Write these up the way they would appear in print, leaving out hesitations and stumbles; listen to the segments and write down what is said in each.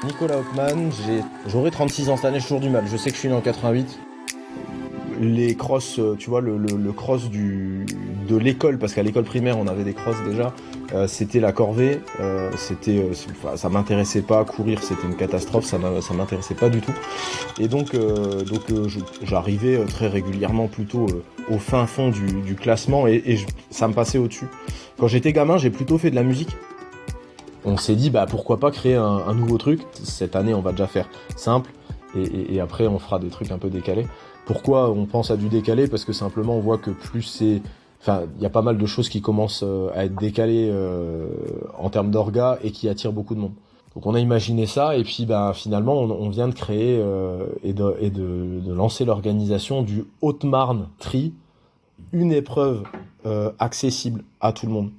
Nicolas Hauptmann, j'aurai 36 ans cette année, j'ai toujours du mal. Je sais que je suis né en 88. Les crosses, tu vois, le cross de l'école, parce qu'à l'école primaire on avait des crosses déjà, c'était la corvée, ça m'intéressait pas, courir c'était une catastrophe, ça m'intéressait pas du tout. Et donc j'arrivais très régulièrement plutôt au fin fond du classement ça me passait au-dessus. Quand j'étais gamin, j'ai plutôt fait de la musique. On s'est dit pourquoi pas créer un nouveau truc. Cette année on va déjà faire simple et après on fera des trucs un peu décalés. Pourquoi on pense à du décalé? Parce que simplement on voit que il y a pas mal de choses qui commencent à être décalées en termes d'orga et qui attirent beaucoup de monde. Donc on a imaginé ça et puis finalement on vient de créer et de lancer l'organisation du Haute-Marne Tri, une épreuve accessible à tout le monde.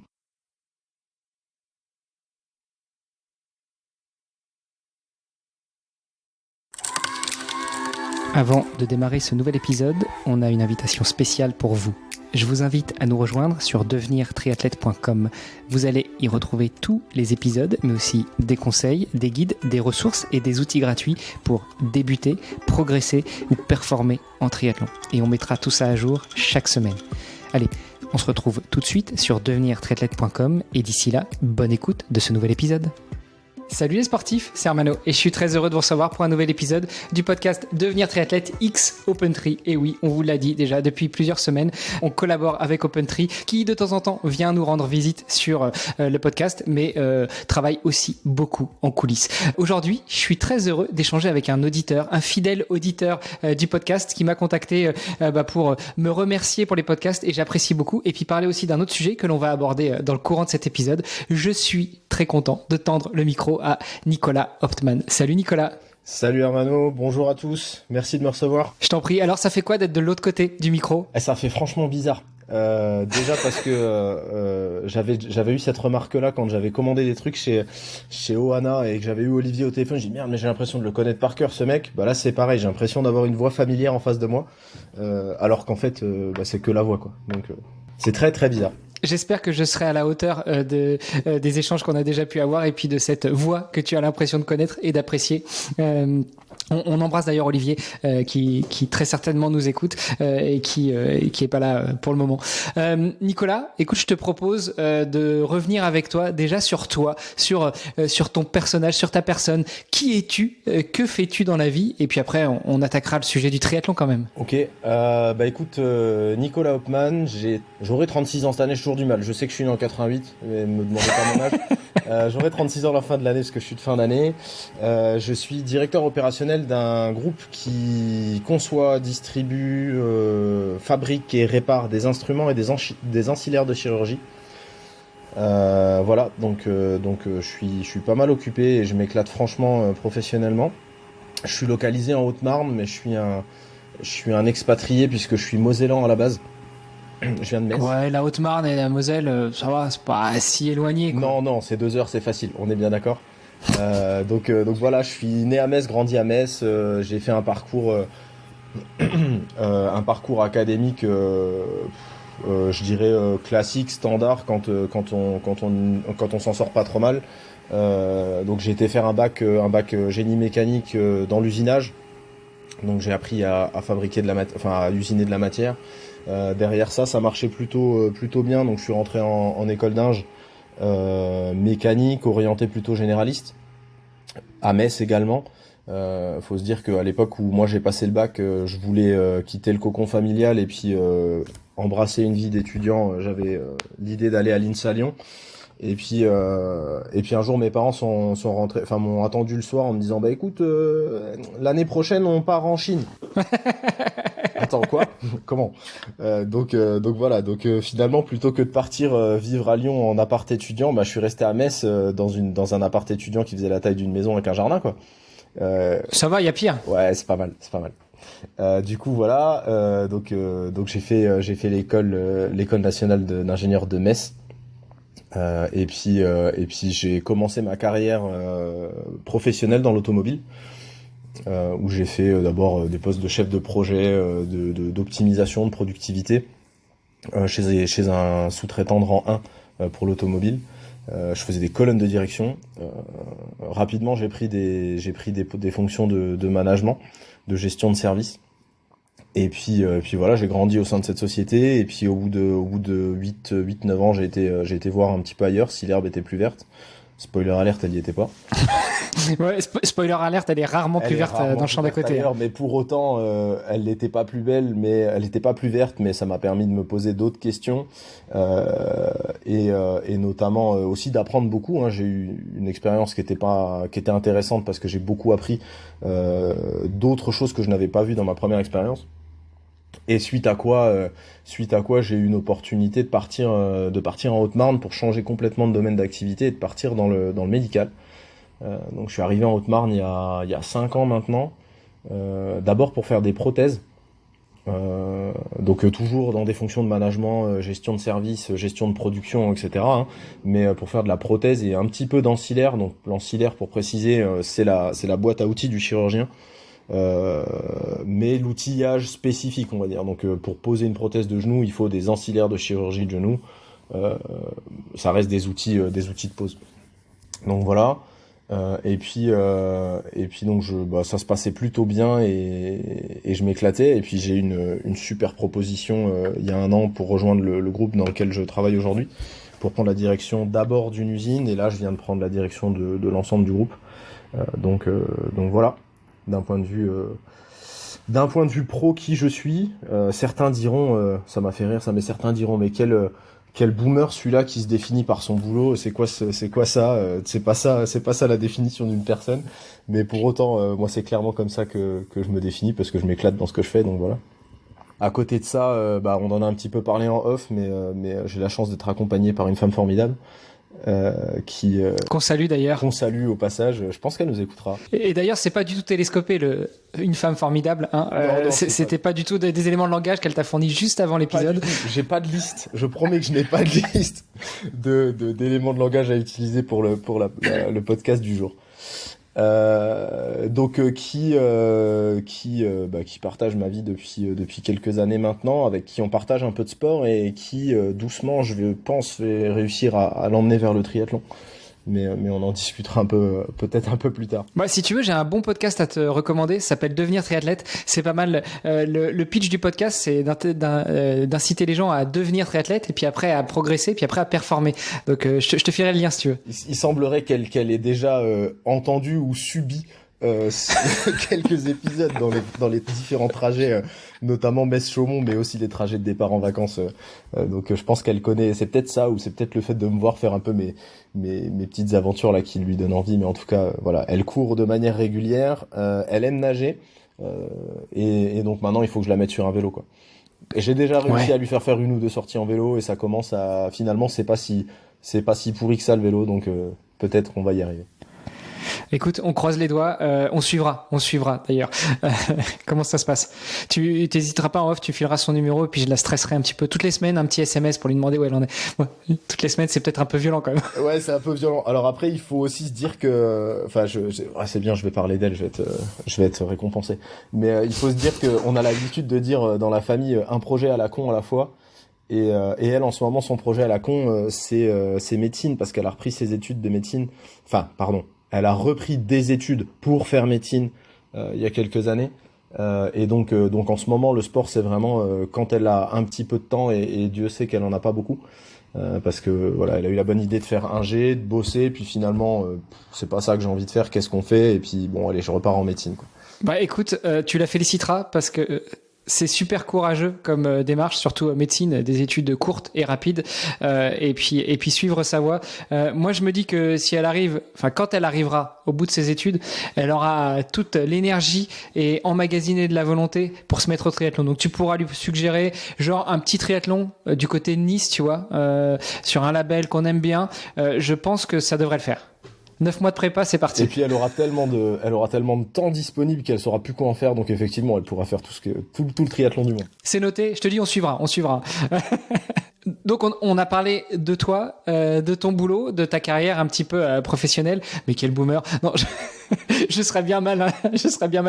Avant de démarrer ce nouvel épisode, on a une invitation spéciale pour vous. Je vous invite à nous rejoindre sur devenirtriathlète.com. Vous allez y retrouver tous les épisodes, mais aussi des conseils, des guides, des ressources et des outils gratuits pour débuter, progresser ou performer en triathlon. Et on mettra tout ça à jour chaque semaine. Allez, on se retrouve tout de suite sur devenirtriathlète.com et d'ici là, bonne écoute de ce nouvel épisode. Salut les sportifs, c'est Armano et je suis très heureux de vous recevoir pour un nouvel épisode du podcast Devenir Triathlète X OpenTri. Et oui, on vous l'a dit déjà depuis plusieurs semaines, on collabore avec OpenTri qui de temps en temps vient nous rendre visite sur le podcast, mais travaille aussi beaucoup en coulisses. Aujourd'hui, je suis très heureux d'échanger avec un auditeur, un fidèle auditeur du podcast qui m'a contacté pour me remercier pour les podcasts et j'apprécie beaucoup. Et puis parler aussi d'un autre sujet que l'on va aborder dans le courant de cet épisode. Je suis très content de tendre le micro à Nicolas Hauptmann. Salut Nicolas. Salut Armano, bonjour à tous, merci de me recevoir. Je t'en prie, alors ça fait quoi d'être de l'autre côté du micro ? Ça fait franchement bizarre. Déjà parce que j'avais eu cette remarque-là quand j'avais commandé des trucs chez Ohana et que j'avais eu Olivier au téléphone. J'ai dit merde, mais j'ai l'impression de le connaître par cœur ce mec. Là c'est pareil, j'ai l'impression d'avoir une voix familière en face de moi, alors qu'en fait c'est que la voix quoi. Donc c'est très très bizarre. J'espère que je serai à la hauteur des échanges qu'on a déjà pu avoir et puis de cette voix que tu as l'impression de connaître et d'apprécier. On embrasse d'ailleurs Olivier qui très certainement nous écoute et qui est pas là pour le moment. Nicolas, écoute, je te propose de revenir avec toi déjà sur toi, sur ton personnage, sur ta personne. Qui es-tu ? Que fais-tu dans la vie ? Et puis après, on attaquera le sujet du triathlon quand même. Ok, écoute, Nicolas Hauptmann, j'aurai 36 ans cette année, j'ai toujours du mal. Je sais que je suis né en 88, mais me demandez pas mon âge. J'aurai 36 ans à la fin de l'année parce que je suis de fin d'année. Je suis directeur opérationnel d'un groupe qui conçoit, distribue, fabrique et répare des instruments et des ancillaires de chirurgie. Voilà, donc je suis pas mal occupé et je m'éclate franchement professionnellement. Je suis localisé en Haute-Marne, mais je suis un expatrié puisque je suis mosellan à la base. Je viens de Metz. Ouais, la Haute-Marne et la Moselle, ça va, c'est pas si éloigné, quoi. Non, c'est 2 heures, c'est facile, on est bien d'accord. Donc voilà, je suis né à Metz, grandi à Metz, j'ai fait un parcours académique, je dirais classique, standard quand on s'en sort pas trop mal. Donc j'ai été faire un bac génie mécanique dans l'usinage. Donc j'ai appris à fabriquer à usiner de la matière. Derrière ça marchait plutôt bien, donc je suis rentré en école d'ingé mécanique, orienté plutôt généraliste, à Metz également. Faut se dire qu'à l'époque où moi j'ai passé le bac, je voulais quitter le cocon familial et puis embrasser une vie d'étudiant. J'avais l'idée d'aller à l'INSA Lyon. Et puis un jour mes parents sont rentrés, m'ont attendu le soir en me disant écoute, l'année prochaine on part en Chine. Attends quoi ? Comment ? Donc voilà, finalement plutôt que de partir vivre à Lyon en appart étudiant, je suis resté à Metz dans un appart étudiant qui faisait la taille d'une maison avec un jardin quoi. Ça va, il y a pire. Ouais, c'est pas mal. Du coup voilà, donc j'ai fait l'école nationale d'ingénieur de Metz. Et puis j'ai commencé ma carrière professionnelle dans l'automobile, où j'ai fait d'abord des postes de chef de projet, d'optimisation, de productivité, chez un sous-traitant de rang 1 pour l'automobile. Je faisais des colonnes de direction. Rapidement, j'ai pris des fonctions de management, de gestion de service. Et puis voilà, j'ai grandi au sein de cette société. Et puis au bout de 8-9 ans, j'ai été voir un petit peu ailleurs si l'herbe était plus verte. Spoiler alerte, elle y était pas. Ouais, spoiler alerte, elle est rarement plus verte dans le champ d'à côté. Mais pour autant, elle n'était pas plus belle, mais elle n'était pas plus verte, mais ça m'a permis de me poser d'autres questions et notamment aussi d'apprendre beaucoup. J'ai eu une expérience qui était intéressante parce que j'ai beaucoup appris d'autres choses que je n'avais pas vues dans ma première expérience. Et suite à quoi j'ai eu une opportunité de partir en Haute-Marne pour changer complètement de domaine d'activité et de partir dans le médical. Donc je suis arrivé en Haute-Marne il y a 5 ans maintenant, d'abord pour faire des prothèses, donc toujours dans des fonctions de management, gestion de service, gestion de production, etc. Mais pour faire de la prothèse et un petit peu d'ancillaire. Donc l'ancillaire, pour préciser, c'est la boîte à outils du chirurgien. Mais l'outillage spécifique, on va dire. Donc pour poser une prothèse de genou, il faut des ancillaires de chirurgie de genou. Ça reste des outils de pose. Donc voilà. Et puis donc ça se passait plutôt bien et je m'éclatais. Et puis j'ai eu une super proposition il y a 1 an pour rejoindre le groupe dans lequel je travaille aujourd'hui, pour prendre la direction d'abord d'une usine, et là je viens de prendre la direction de l'ensemble du groupe. Donc voilà. D'un point de vue pro qui je suis, certains diront, ça m'a fait rire ça, mais certains diront mais quel boomer celui-là qui se définit par son boulot, c'est quoi ça, c'est pas ça la définition d'une personne. Mais pour autant, moi c'est clairement comme ça que je me définis, parce que je m'éclate dans ce que je fais, donc voilà. À côté de ça, on en a un petit peu parlé en off, mais j'ai la chance d'être accompagné par une femme formidable. Qu'on salue d'ailleurs. Qu'on salue au passage. Je pense qu'elle nous écoutera. Et d'ailleurs, c'est pas du tout télescopé une femme formidable. Non, c'était pas du tout des éléments de langage qu'elle t'a fourni juste avant l'épisode. J'ai pas de liste. Je promets que je n'ai pas de liste d'éléments de langage à utiliser pour le podcast du jour. Qui partage ma vie depuis quelques années maintenant, avec qui on partage un peu de sport et qui doucement, je pense, va réussir à l'emmener vers le triathlon. Mais on en discutera peut-être un peu plus tard. Si tu veux, j'ai un bon podcast à te recommander. Ça s'appelle Devenir triathlète. C'est pas mal. Le pitch du podcast, c'est d'inciter les gens à devenir triathlète et puis après à progresser, puis après à performer. Donc, je te filerai le lien si tu veux. Il semblerait qu'elle ait déjà entendu ou subi quelques épisodes dans les différents trajets, notamment Metz-Chaumont, mais aussi les trajets de départ en vacances. Donc je pense qu'elle connaît. C'est peut-être ça, ou c'est peut-être le fait de me voir faire un peu mes petites aventures là qui lui donnent envie. Mais en tout cas, voilà, elle court de manière régulière. Elle aime nager, et donc maintenant il faut que je la mette sur un vélo, quoi. Et j'ai déjà réussi à lui faire 1 ou 2 sorties en vélo, et ça commence à, finalement, c'est pas si pourri que ça le vélo, donc peut-être qu'on va y arriver. Écoute, on croise les doigts, on suivra d'ailleurs. Comment ça se passe? Tu t'hésiteras pas en off, tu fileras son numéro et puis je la stresserai un petit peu toutes les semaines, un petit SMS pour lui demander où elle en est. Ouais, toutes les semaines, c'est peut-être un peu violent quand même. Ouais, c'est un peu violent. Alors après, il faut aussi se dire que, c'est bien, je vais parler d'elle, je vais être récompensé. Mais il faut se dire qu'on a l'habitude de dire dans la famille un projet à la con à la fois. Et elle, en ce moment, son projet à la con, c'est médecine, parce qu'elle a repris ses études de médecine. Elle a repris des études pour faire médecine il y a quelques années. Et donc en ce moment, le sport, c'est vraiment quand elle a un petit peu de temps, et Dieu sait qu'elle en a pas beaucoup. Parce que voilà, elle a eu la bonne idée de faire un G, de bosser, puis finalement, c'est pas ça que j'ai envie de faire, qu'est-ce qu'on fait? Et puis bon, allez, je repars en médecine, quoi. Écoute, tu la féliciteras parce que c'est super courageux comme démarche, surtout médecine, des études courtes et rapides, et puis suivre sa voie. Moi, je me dis que si elle arrive, quand elle arrivera au bout de ses études, elle aura toute l'énergie et emmagasiné de la volonté pour se mettre au triathlon. Donc, tu pourras lui suggérer genre un petit triathlon du côté de Nice, tu vois, sur un label qu'on aime bien. Je pense que ça devrait le faire. 9 mois de prépa, c'est parti. Et puis elle aura tellement de temps disponible qu'elle saura plus quoi en faire, donc effectivement elle pourra faire tout le triathlon du monde. C'est noté, je te dis on suivra. Donc on a parlé de toi, de ton boulot, de ta carrière un petit peu professionnelle, mais quel boomer. Non, je serais bien mal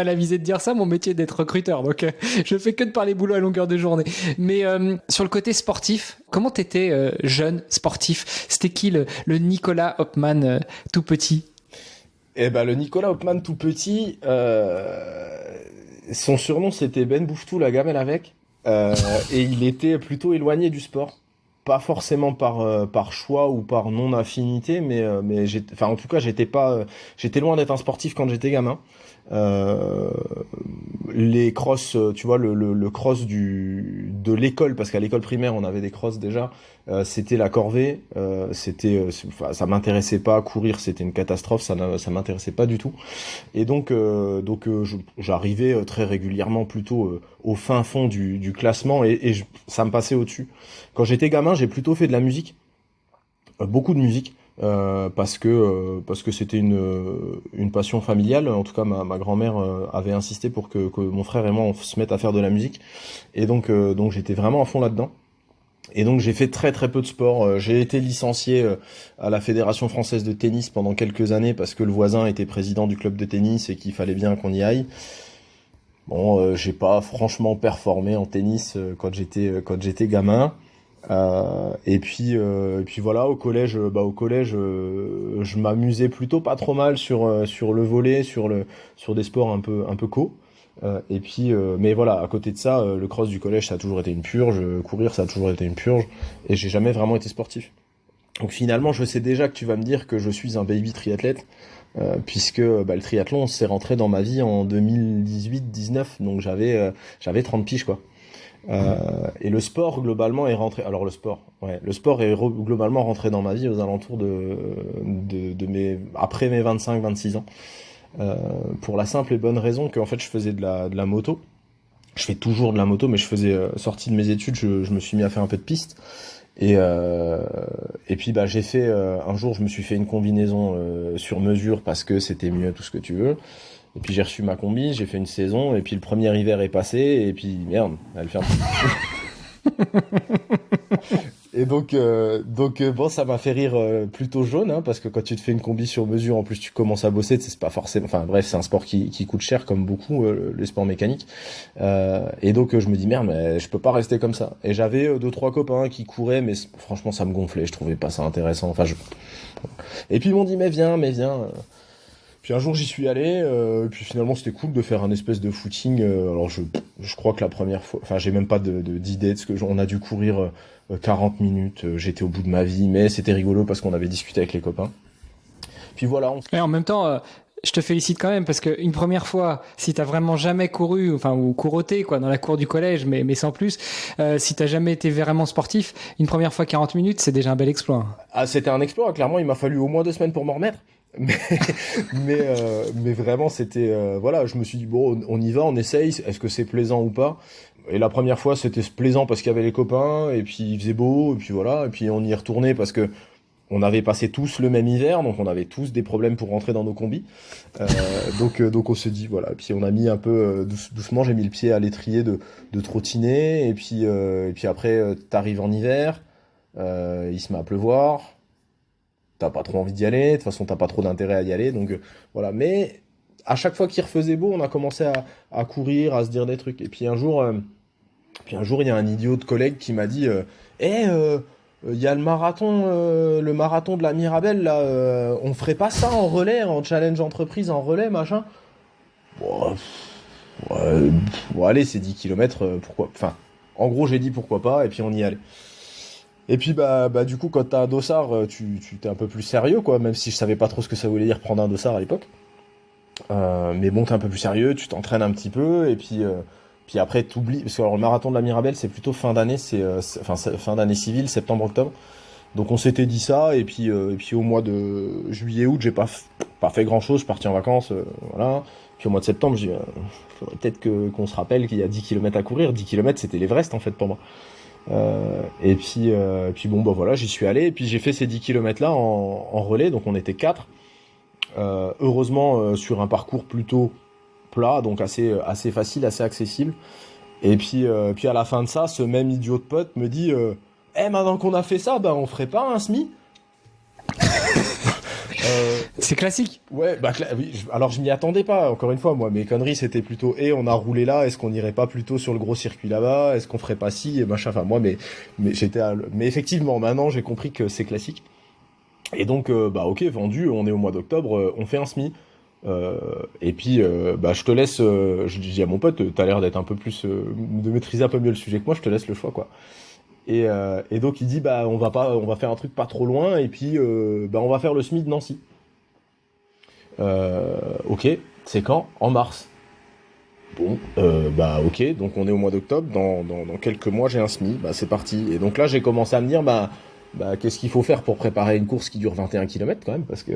avisé de dire ça. Mon métier est d'être recruteur, donc je fais que de parler boulot à longueur de journée. Mais sur le côté sportif, comment t'étais jeune sportif? C'était qui le Nicolas Hopman tout petit? Eh ben le Nicolas Hopman tout petit, son surnom c'était Ben Bouffetou la gamelle avec, et il était plutôt éloigné du sport. Pas forcément par choix ou par non affinité, mais en tout cas j'étais loin d'être un sportif quand j'étais gamin. Euh, les crosses, tu vois, le cross de l'école, parce qu'à l'école primaire on avait des crosses déjà, c'était la corvée, enfin, ça m'intéressait pas. Courir c'était une catastrophe, ça m'intéressait pas du tout. Et j'arrivais très régulièrement plutôt au fin fond du classement, ça me passait au-dessus. Quand j'étais gamin, j'ai plutôt fait de la musique, beaucoup de musique, parce que c'était une passion familiale. En tout cas, ma grand-mère avait insisté pour que mon frère et moi on se mette à faire de la musique, et donc j'étais vraiment à fond là-dedans. Et donc j'ai fait très très peu de sport. J'ai été licencié à la Fédération française de tennis pendant quelques années parce que le voisin était président du club de tennis et qu'il fallait bien qu'on y aille. Bon, j'ai pas franchement performé en tennis quand j'étais gamin. Et puis voilà, au collège, je m'amusais plutôt pas trop mal sur le volley, sur des sports un peu co. Mais voilà, à côté de ça, le cross du collège, ça a toujours été une purge. Courir, ça a toujours été une purge. Et j'ai jamais vraiment été sportif. Donc finalement, je sais déjà que tu vas me dire que je suis un baby triathlète, puisque le triathlon s'est rentré dans ma vie en 2018-19, donc j'avais 30 piges, quoi. Et le sport globalement est rentré. Alors le sport est globalement rentré dans ma vie aux alentours après mes 25-26 ans. Pour la simple et bonne raison qu'en fait je faisais de la moto. Je fais toujours de la moto, mais je faisais sorti de mes études, je me suis mis à faire un peu de piste. Et puis j'ai fait un jour je me suis fait une combinaison sur mesure parce que c'était mieux, tout ce que tu veux. Et puis j'ai reçu ma combi, j'ai fait une saison, et puis le premier hiver est passé, et puis merde, elle ferme. Et bon, ça m'a fait rire plutôt jaune, hein, parce que quand tu te fais une combi sur mesure, en plus tu commences à bosser, c'est pas forcément. Enfin bref, c'est un sport qui coûte cher comme beaucoup les sports mécaniques. Et donc je me dis merde, mais je peux pas rester comme ça. Et j'avais deux trois copains qui couraient, mais franchement ça me gonflait, je trouvais pas ça intéressant. Et puis ils m'ont dit mais viens. Puis un jour j'y suis allé, puis finalement c'était cool de faire un espèce de footing. Alors je crois que la première fois, enfin j'ai même pas d'idée de ce que on a dû courir 40 minutes. J'étais au bout de ma vie, mais c'était rigolo parce qu'on avait discuté avec les copains. Puis voilà. Et en même temps, je te félicite quand même parce qu'une première fois, si t'as vraiment jamais couru, enfin ou couroté quoi dans la cour du collège, mais sans plus, si t'as jamais été vraiment sportif, une première fois 40 minutes, c'est déjà un bel exploit. Ah, c'était un exploit. Clairement, il m'a fallu au moins 2 semaines pour m'en remettre. Mais, mais vraiment, c'était voilà. Je me suis dit bon, on y va, on essaye. Est-ce que c'est plaisant ou pas? Et la première fois, c'était plaisant parce qu'il y avait les copains, et puis il faisait beau, et puis voilà. Et puis on y est retourné parce que on avait passé tous le même hiver, donc on avait tous des problèmes pour rentrer dans nos combis. Donc on se dit voilà. Et puis on a mis un peu doucement, j'ai mis le pied à l'étrier de trottiner, et puis après t'arrives en hiver, il se met à pleuvoir. T'as pas trop envie d'y aller, de toute façon t'as pas trop d'intérêt à y aller, donc voilà. Mais à chaque fois qu'il refaisait beau, on a commencé à courir, à se dire des trucs. Et puis un jour, il y a un idiot de collègue qui m'a dit il y a le marathon de la Mirabelle là, on ferait pas ça en relais, en challenge entreprise, en relais, machin. Bon, allez, c'est 10 km, pourquoi. Enfin, en gros, j'ai dit pourquoi pas, et puis on y allait. Et puis du coup quand t'as un dossard, tu t'es un peu plus sérieux, quoi, même si je savais pas trop ce que ça voulait dire prendre un dossard à l'époque. Mais bon, t'es un peu plus sérieux, tu t'entraînes un petit peu, et puis après t'oublies, parce que alors, le marathon de la Mirabelle c'est plutôt fin d'année, c'est fin d'année civile, septembre-octobre. Donc on s'était dit ça, et puis au mois de juillet-août j'ai pas fait grand chose, je suis parti en vacances, voilà. Puis au mois de septembre j'ai faudrait peut-être qu'on se rappelle qu'il y a 10 km à courir. 10 km c'était l'Everest en fait pour moi. Et puis bon voilà, j'y suis allé, et puis j'ai fait ces 10 km là en relais, donc on était 4. Heureusement sur un parcours plutôt plat, donc assez facile, assez accessible. Et puis à la fin de ça, ce même idiot de pote me dit maintenant qu'on a fait ça, on ferait pas un semi? C'est classique. Ouais, oui, alors je m'y attendais pas, encore une fois, moi, mes conneries, c'était plutôt, on a roulé là, est-ce qu'on irait pas plutôt sur le gros circuit là-bas, est-ce qu'on ferait pas ci, et machin, enfin, moi, mais mais effectivement, maintenant, j'ai compris que c'est classique. Et donc, ok, vendu, on est au mois d'octobre, on fait un SMI. Et puis, je te laisse, je dis à mon pote, t'as l'air d'être un peu plus, de maîtriser un peu mieux le sujet que moi, je te laisse le choix, quoi. Et donc il dit on va faire un truc pas trop loin et puis on va faire le SMI de Nancy. Ok, c'est quand? En mars. Bon, ok, donc on est au mois d'octobre, dans quelques mois j'ai un SMI, c'est parti. Et donc là j'ai commencé à me dire qu'est-ce qu'il faut faire pour préparer une course qui dure 21 km quand même, parce que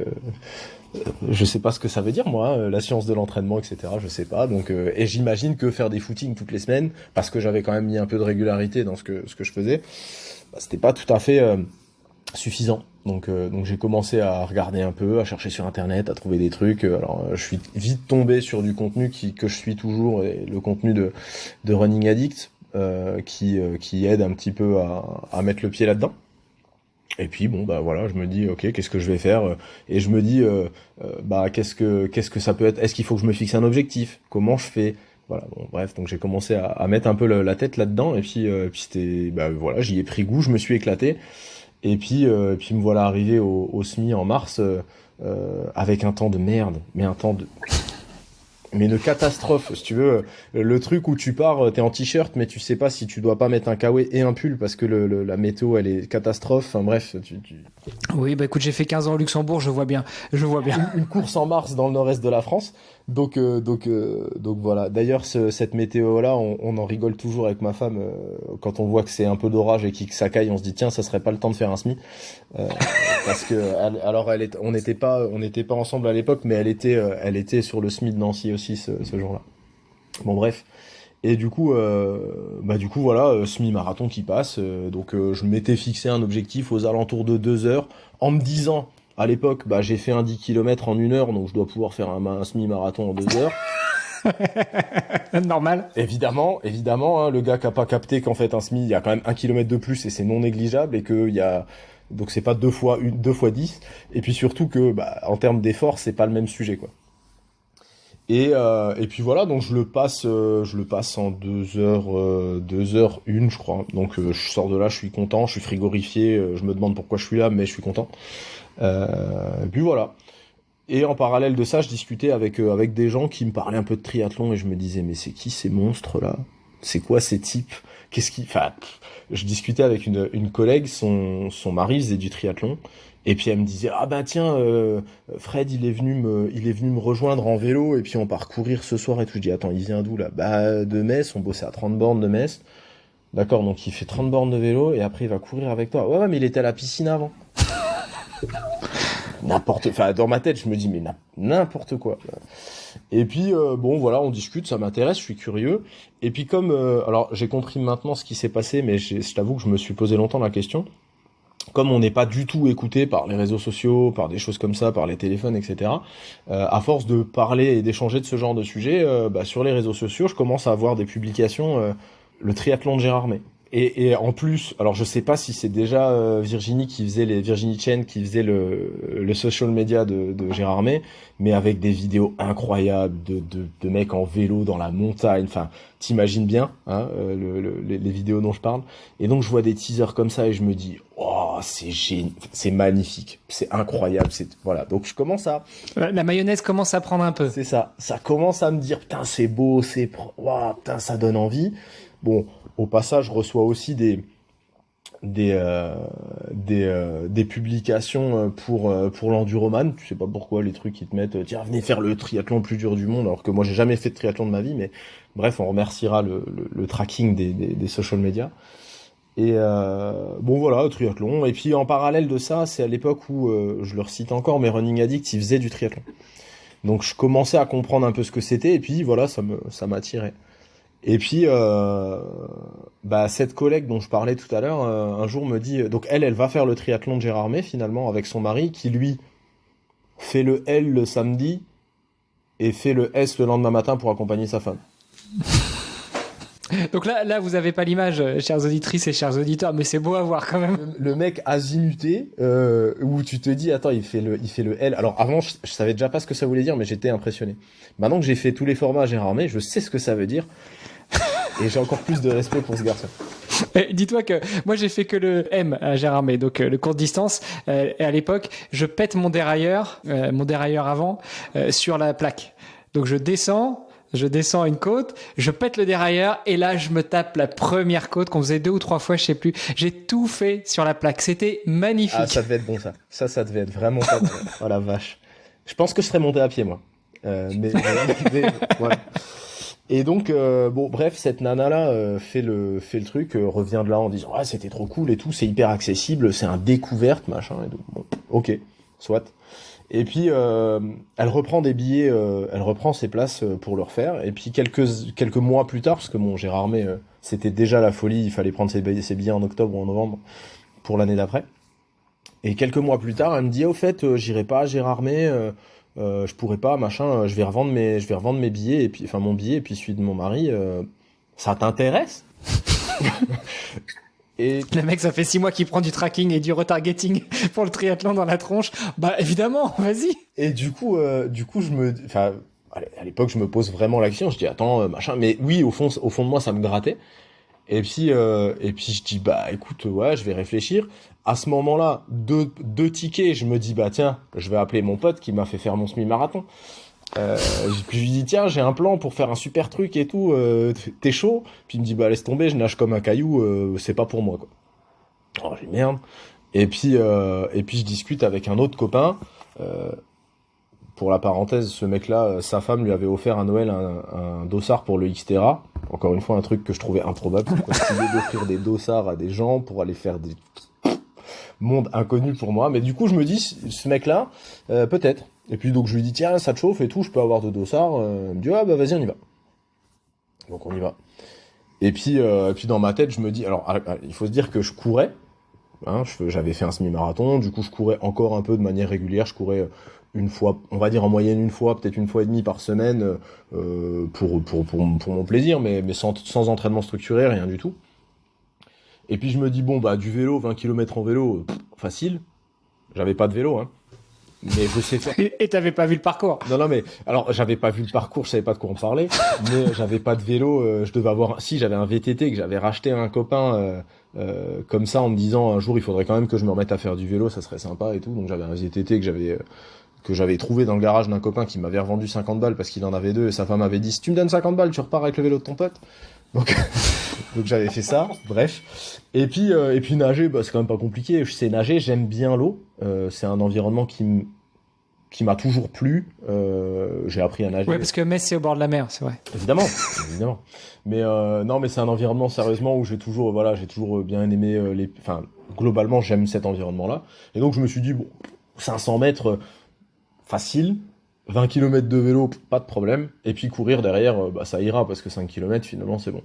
je sais pas ce que ça veut dire moi, la science de l'entraînement, etc. Je sais pas. Donc et j'imagine que faire des footings toutes les semaines, parce que j'avais quand même mis un peu de régularité dans ce que je faisais, c'était pas tout à fait suffisant. Donc j'ai commencé à regarder un peu, à chercher sur internet, à trouver des trucs. Alors je suis vite tombé sur du contenu que je suis toujours, et le contenu de Running Addict qui aide un petit peu à mettre le pied là-dedans. Et puis voilà, je me dis ok, qu'est-ce que je vais faire, et je me dis qu'est-ce que ça peut être, est-ce qu'il faut que je me fixe un objectif, comment je fais, voilà, bon bref, donc j'ai commencé à mettre un peu la tête là-dedans, et puis c'était voilà, j'y ai pris goût, je me suis éclaté, et puis me voilà arrivé au SMI en mars, avec un temps de merde, mais une catastrophe, si tu veux, le truc où tu pars, t'es en t-shirt, mais tu sais pas si tu dois pas mettre un kawaii et un pull parce que la météo, elle est catastrophe. Enfin bref, Oui, écoute, j'ai fait 15 ans au Luxembourg, je vois bien. Une course en mars dans le nord-est de la France. Donc voilà. D'ailleurs, cette météo-là, on en rigole toujours avec ma femme, quand on voit que c'est un peu d'orage et que ça caille, on se dit tiens, ça serait pas le temps de faire un SMI, parce que alors on n'était pas ensemble à l'époque, mais elle était sur le SMI de Nancy aussi ce jour-là. Bon bref. Et du coup voilà, semi-marathon qui passe, donc je m'étais fixé un objectif aux alentours de 2 heures, en me disant, à l'époque, j'ai fait un 10 km en 1 heure, donc je dois pouvoir faire un semi-marathon en 2 heures. Normal. Évidemment, hein, le gars qui a pas capté qu'en fait un semi, il y a quand même 1 kilomètre de plus et c'est non négligeable, et que donc c'est pas 2 fois 10, et puis surtout que en termes d'effort, c'est pas le même sujet, quoi. Et puis voilà, donc je le passe en 2 heures, 2h01, je crois. Donc je sors de là, je suis content, je suis frigorifié, je me demande pourquoi je suis là, mais je suis content. Et puis voilà. Et en parallèle de ça, je discutais avec des gens qui me parlaient un peu de triathlon, et je me disais, mais c'est qui ces monstres là? C'est quoi ces types? Je discutais avec une collègue, son mari faisait du triathlon. Et puis elle me disait, tiens, Fred il est venu me rejoindre en vélo, et puis on part courir ce soir et tout. Je dis, attends, il vient d'où là? De Metz, on bossait à 30 bornes de Metz. D'accord, donc il fait 30 bornes de vélo et après il va courir avec toi. Ouais, mais il était à la piscine avant. Dans ma tête je me dis, mais n'importe quoi. Et puis voilà, on discute, ça m'intéresse, je suis curieux. Et puis comme alors j'ai compris maintenant ce qui s'est passé, mais je t'avoue que je me suis posé longtemps la question. Comme on n'est pas du tout écouté par les réseaux sociaux, par des choses comme ça, par les téléphones, etc., à force de parler et d'échanger de ce genre de sujet, sur les réseaux sociaux, je commence à avoir des publications, le triathlon de Gérardmer. Et en plus, alors je sais pas si c'est déjà Virginie Chen qui faisait le social media de Gérardmer, mais avec des vidéos incroyables de mecs en vélo dans la montagne. Enfin, t'imagines bien, hein, les vidéos dont je parle. Et donc je vois des teasers comme ça et je me dis, oh, c'est magnifique, c'est incroyable, voilà. Donc je commence à la mayonnaise commence à prendre un peu. C'est ça. Ça commence à me dire, putain, c'est beau, waouh, putain, ça donne envie. Bon, au passage, je reçois aussi des publications pour l'enduroman. Tu sais pas pourquoi, les trucs qui te mettent, tiens, venez faire le triathlon le plus dur du monde, alors que moi j'ai jamais fait de triathlon de ma vie, mais bref, on remerciera le tracking des social media. Et voilà, triathlon. Et puis en parallèle de ça, c'est à l'époque où, je le recite encore, mais Running Addict, il faisait du triathlon. Donc je commençais à comprendre un peu ce que c'était, et puis voilà, ça m'attirait. Et puis cette collègue dont je parlais tout à l'heure, un jour me dit, donc elle va faire le triathlon de Gérardmer finalement avec son mari, qui lui fait le L le samedi et fait le S le lendemain matin pour accompagner sa femme. Donc là, vous avez pas l'image, chères auditrices et chers auditeurs, mais c'est beau à voir quand même. Le mec azimuté, où tu te dis, attends, il fait le L. Alors avant, je savais déjà pas ce que ça voulait dire, mais j'étais impressionné. Maintenant que j'ai fait tous les formats à Gérard Armé, je sais ce que ça veut dire. Et j'ai encore plus de respect pour ce garçon. Dis-toi que moi j'ai fait que le M à Gérard Armé, donc le court distance. Et à l'époque, je pète mon dérailleur avant sur la plaque. Donc je descends une côte, je pète le dérailleur et là je me tape la première côte qu'on faisait 2 ou 3 fois, je sais plus. J'ai tout fait sur la plaque, c'était magnifique. Ah, ça devait être bon ça. Ça devait être vraiment pas bon. Oh la vache. Je pense que je serais monté à pied moi. Mais voilà. Et donc bon bref, cette nana là fait le truc, revient de là en disant ah c'était trop cool et tout, c'est hyper accessible, c'est un découverte machin et tout. Bon, ok, soit. Et puis elle reprend des billets, elle reprend ses places pour le refaire. Et puis quelques mois plus tard, parce que bon Gérard Armé c'était déjà la folie, il fallait prendre ses billets en octobre ou en novembre pour l'année d'après. Et quelques mois plus tard, elle me dit au fait j'irai pas à Gérard Armé, je pourrais pas machin, je vais revendre mes billets et puis enfin mon billet et puis celui de mon mari. Ça t'intéresse? Et le mec, ça fait 6 mois qu'il prend du tracking et du retargeting pour le triathlon dans la tronche. Bah évidemment, vas-y. Et du coup, à l'époque, je me pose vraiment la question. Je dis attends, machin. Mais oui, au fond de moi, ça me grattait. Et puis je dis bah écoute, ouais, je vais réfléchir. À ce moment-là, deux tickets. Je me dis bah tiens, je vais appeler mon pote qui m'a fait faire mon semi-marathon. Puis je lui dis tiens j'ai un plan pour faire un super truc et tout, t'es chaud? Puis il me dit bah laisse tomber, je nage comme un caillou, c'est pas pour moi quoi. Oh j'ai merde. Et puis je discute avec un autre copain. Pour la parenthèse, ce mec-là, sa femme lui avait offert à Noël un dossard pour le Xterra. Encore une fois un truc que je trouvais improbable, c'est d'offrir des dossards à des gens pour aller faire des monde inconnu pour moi. Mais du coup je me dis ce mec-là peut-être. Et puis donc je lui dis tiens ça te chauffe et tout, je peux avoir de dossards. Il me dit ah bah vas-y on y va. Donc on y va. Et puis dans ma tête je me dis alors il faut se dire que je courais. Hein, j'avais fait un semi-marathon, du coup je courais encore un peu de manière régulière. Je courais une fois, on va dire en moyenne une fois, peut-être une fois et demie par semaine pour mon plaisir, mais sans entraînement structuré, rien du tout. Et puis je me dis bon bah du vélo, 20 km en vélo, facile. J'avais pas de vélo hein. Mais je sais faire. Et t'avais pas vu le parcours? Non, mais alors j'avais pas vu le parcours, je savais pas de quoi on parlait, mais j'avais pas de vélo. Je devais avoir, si j'avais un VTT que j'avais racheté à un copain comme ça en me disant un jour il faudrait quand même que je me remette à faire du vélo, ça serait sympa et tout. Donc j'avais un VTT que j'avais trouvé dans le garage d'un copain qui m'avait revendu 50 balles parce qu'il en avait deux et sa femme avait dit si tu me donnes 50 balles tu repars avec le vélo de ton pote. Donc j'avais fait ça, bref. Et puis nager, bah c'est quand même pas compliqué. Je sais nager, j'aime bien l'eau. C'est un environnement qui m'a toujours plu. J'ai appris à nager. Ouais, parce que Metz c'est au bord de la mer, c'est vrai. Évidemment. Mais non, mais c'est un environnement sérieusement où j'ai toujours bien aimé globalement j'aime cet environnement-là. Et donc je me suis dit bon, 500 mètres facile. 20 km de vélo, pas de problème. Et puis courir derrière, ça ira parce que 5 km finalement c'est bon.